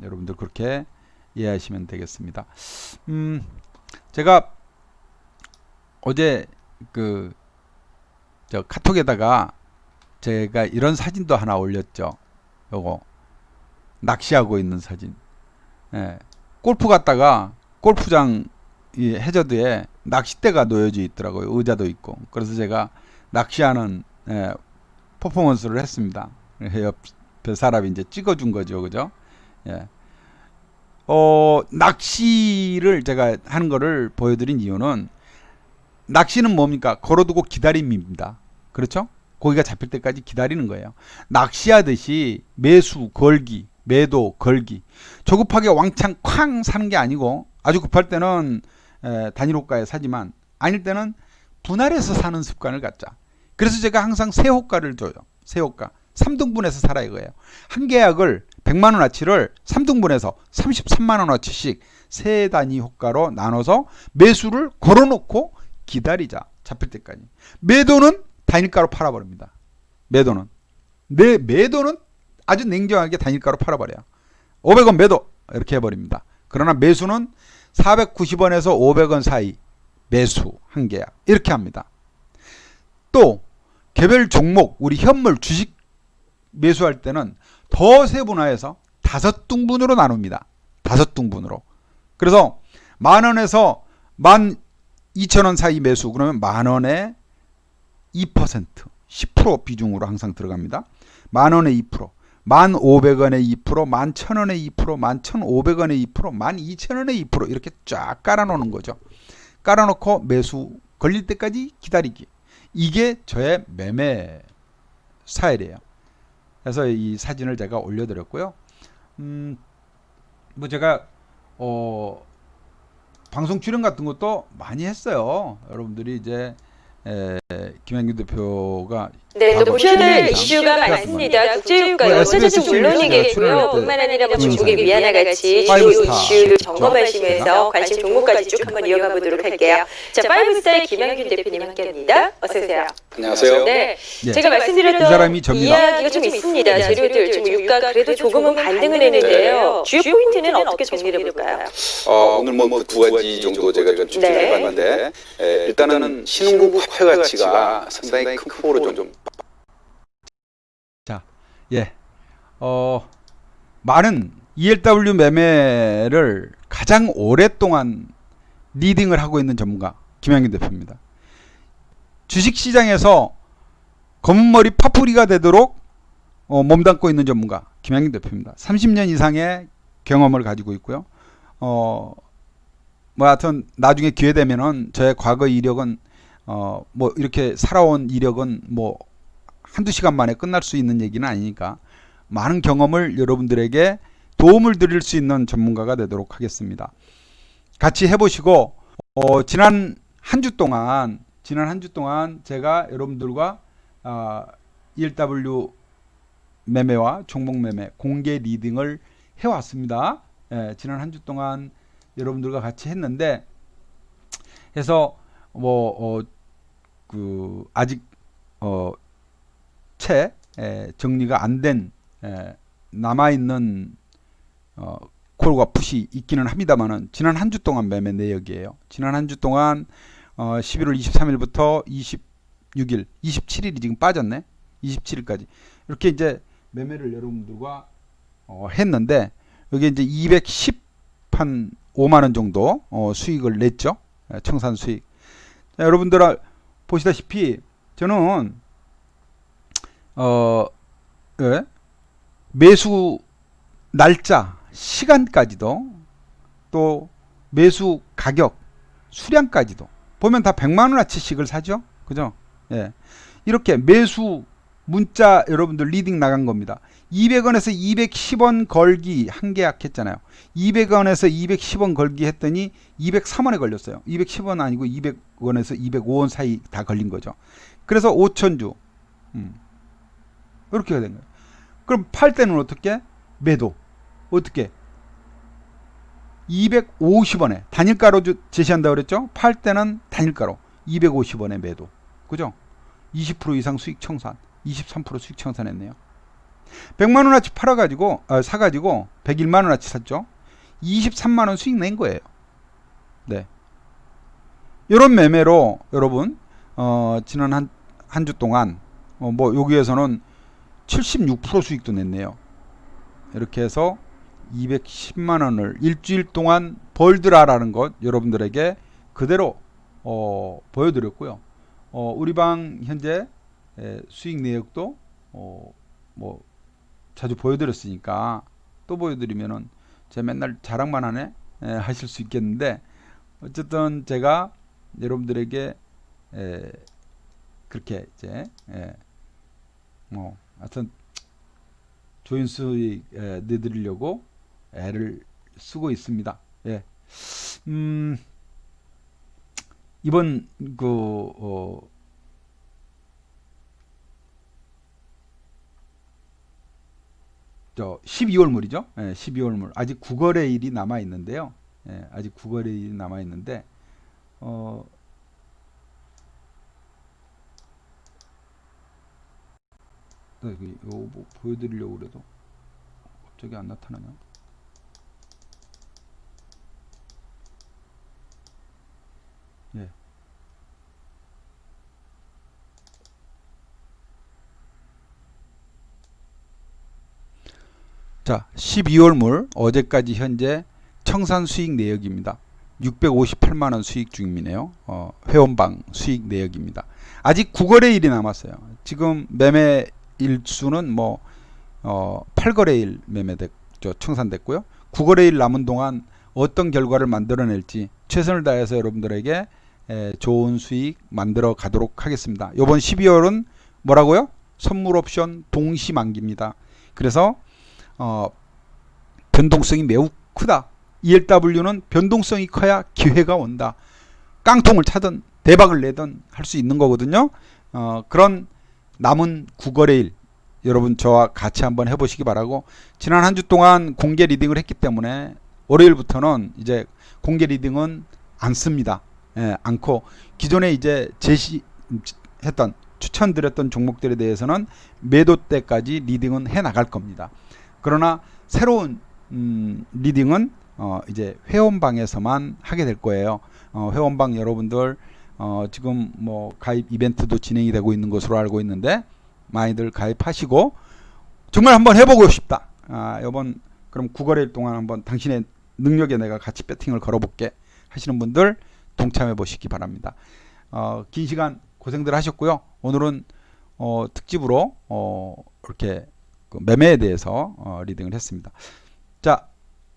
여러분들 그렇게 이해하시면 되겠습니다. 제가 어제 저 카톡에다가 제가 이런 사진도 하나 올렸죠. 요거 낚시하고 있는 사진. 골프 갔다가 골프장 이 해저드에 낚싯대가 놓여져 있더라고요. 의자도 있고. 그래서 제가 낚시하는 퍼포먼스를 했습니다. 옆에 사람이 이제 찍어준 거죠, 그죠? 예. 낚시를 제가 하는 거를 보여드린 이유는, 낚시는 뭡니까? 걸어두고 기다림입니다. 그렇죠? 고기가 잡힐 때까지 기다리는 거예요. 낚시하듯이 매수 걸기, 매도 걸기, 조급하게 왕창 쾅 사는 게 아니고, 아주 급할 때는 단일 호가에 사지만 아닐 때는 분할해서 사는 습관을 갖자. 그래서 제가 항상 세 호가를 줘요. 세 호가 3등분해서 살아 이거예요. 한 계약을 100만원어치를 3등분해서 33만원어치씩 세 단위 호가로 나눠서 매수를 걸어놓고 기다리자. 잡힐 때까지. 매도는 단일가로 팔아버립니다. 매도는 아주 냉정하게 단일가로 팔아버려요. 500원 매도 이렇게 해버립니다. 그러나 매수는 490원에서 500원 사이 매수 한 계약 이렇게 합니다. 또 개별 종목, 우리 현물 주식 매수할 때는 더 세분화해서 5등분으로 나눕니다. 5등분으로. 그래서 만원에서 12,000원 사이 매수, 그러면 만원에 2%, 10% 비중으로 항상 들어갑니다. 만원에 2%, 1,500원에 2%, 11,000원에 2%, 11,500원에 2%, 12,000원에 2% 이렇게 쫙 깔아놓는 거죠. 깔아놓고 매수 걸릴 때까지 기다리기. 이게 저의 매매 스타일이에요. 그래서 이 사진을 제가 올려드렸고요. 뭐 제가 방송 출연 같은 것도 많이 했어요. 여러분들이 이제 김현균 대표가 네, 또 보셔야 될 이슈가 많습니다. 국제유가요, 세제는 물론이겠고요. 뿐만 아니라 뭐 중국의 위안화 같이 주요 이슈 점검하시면서 관심 종목까지 쭉 한번 이어가 보도록 할게요. 자, 파이브스타의 김현균 대표님 함께합니다. 어서 오세요. 안녕하세요. 네, 제가 말씀드렸던 이야기가 좀 있습니다. 재료들 지금 유가 그래도 조금은 반등을 했는데요. 주요 포인트는 어떻게 정리를 해볼까요? 오늘 뭐 두 가지 정도 제가 좀 준비해봤는데, 일단은 신흥국 화폐 가치가 상당히 큰 폭으로 좀 많은 ELW 매매를 가장 오랫동안 리딩을 하고 있는 전문가 김현균 대표입니다. 주식시장에서 검은머리 파뿌리가 되도록 몸담고 있는 전문가 김현균 대표입니다. 30년 이상의 경험을 가지고 있고요. 뭐 하여튼 나중에 기회 되면은 저의 과거 이력은 뭐 이렇게 살아온 이력은 뭐 한두 시간 만에 끝날 수 있는 얘기는 아니니까 많은 경험을 여러분들에게 도움을 드릴 수 있는 전문가가 되도록 하겠습니다. 같이 해보시고 지난 한 주 동안 제가 여러분들과 ELW 매매와 종목 매매 공개 리딩을 해왔습니다. 예, 지난 한 주 동안 여러분들과 같이 했는데, 해서 아직 채 정리가 안 된 남아있는 콜과 풋이 있기는 합니다만은, 지난 한 주 동안 매매 내역이에요. 지난 한 주 동안 11월 23일부터 26일, 27일이 지금 빠졌네. 27일까지 이렇게 이제 매매를 여러분들과 했는데, 여기 이제 210한 5만 원 정도 수익을 냈죠. 청산 수익. 자, 여러분들 보시다시피 저는 예, 매수 날짜, 시간까지도, 또 매수 가격, 수량까지도 보면 다 100만 원어치씩을 사죠. 그죠? 예. 이렇게 매수 문자 여러분들 리딩 나간 겁니다. 200원에서 210원 걸기 한 계약 했잖아요. 200원에서 210원 걸기 했더니 203원에 걸렸어요. 210원 아니고 200원에서 205원 사이 다 걸린 거죠. 그래서 5천주 이렇게 된 거예요. 그럼 팔 때는 어떻게? 매도. 어떻게? 250원에 단일가로 제시한다고 그랬죠? 팔 때는 단일가로 250원에 매도. 그죠? 20% 이상 수익 청산, 23% 수익 청산했네요. 100만 원어치 사가지고 101만 원어치 샀죠. 23만 원 수익 낸 거예요. 네. 이런 매매로 여러분 지난 한 주 동안 여기에서는 76% 수익도 냈네요. 이렇게 해서 210만 원을 일주일 동안 벌드라라는 것 여러분들에게 그대로 보여드렸고요. 우리 방 현재 수익 내역도 자주 보여드렸으니까 또 보여드리면은 제가 맨날 자랑만 하네 하실 수 있겠는데, 어쨌든 제가 여러분들에게 그렇게 이제 하여튼 좋은 수익 내드리려고 애를 쓰고 있습니다. 예. 이번 12월물이죠. 예, 12월물 아직 9거래일이 남아 있는데요. 예, 아직 9거래일이 남아 있는데 이거 보여드리려고 그래도 갑자기 안 나타나냐? 예. 자, 12월물 어제까지 현재 청산 수익 내역입니다. 658만원 수익 중이네요. 회원방 수익 내역입니다. 아직 9거래일이 남았어요. 지금 매매 일수는 8거래일 매매됐죠. 청산됐고요. 9거래일 남은 동안 어떤 결과를 만들어낼지 최선을 다해서 여러분들에게 좋은 수익 만들어 가도록 하겠습니다. 이번 12월은 뭐라고요? 선물 옵션 동시 만기입니다. 그래서 변동성이 매우 크다. ELW는 변동성이 커야 기회가 온다. 깡통을 차든 대박을 내든 할 수 있는 거거든요. 그런 남은 9거래일 여러분 저와 같이 한번 해보시기 바라고, 지난 한 주 동안 공개 리딩을 했기 때문에 월요일부터는 이제 공개 리딩은 안 씁니다. 않고 기존에 이제 제시했던 추천드렸던 종목들에 대해서는 매도 때까지 리딩은 해 나갈 겁니다. 그러나 새로운 리딩은 이제 회원방에서만 하게 될 거예요. 회원방 여러분들 지금 가입 이벤트도 진행이 되고 있는 것으로 알고 있는데, 많이들 가입하시고 정말 한번 해보고 싶다. 이번 그럼 9거래일 동안 한번 당신의 능력에 내가 같이 배팅을 걸어볼게 하시는 분들 동참해 보시기 바랍니다. 긴 시간 고생들 하셨고요. 오늘은 특집으로 이렇게 매매에 대해서 리딩을 했습니다. 자,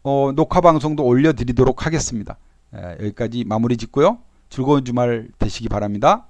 녹화 방송도 올려드리도록 하겠습니다. 여기까지 마무리 짓고요. 즐거운 주말 되시기 바랍니다.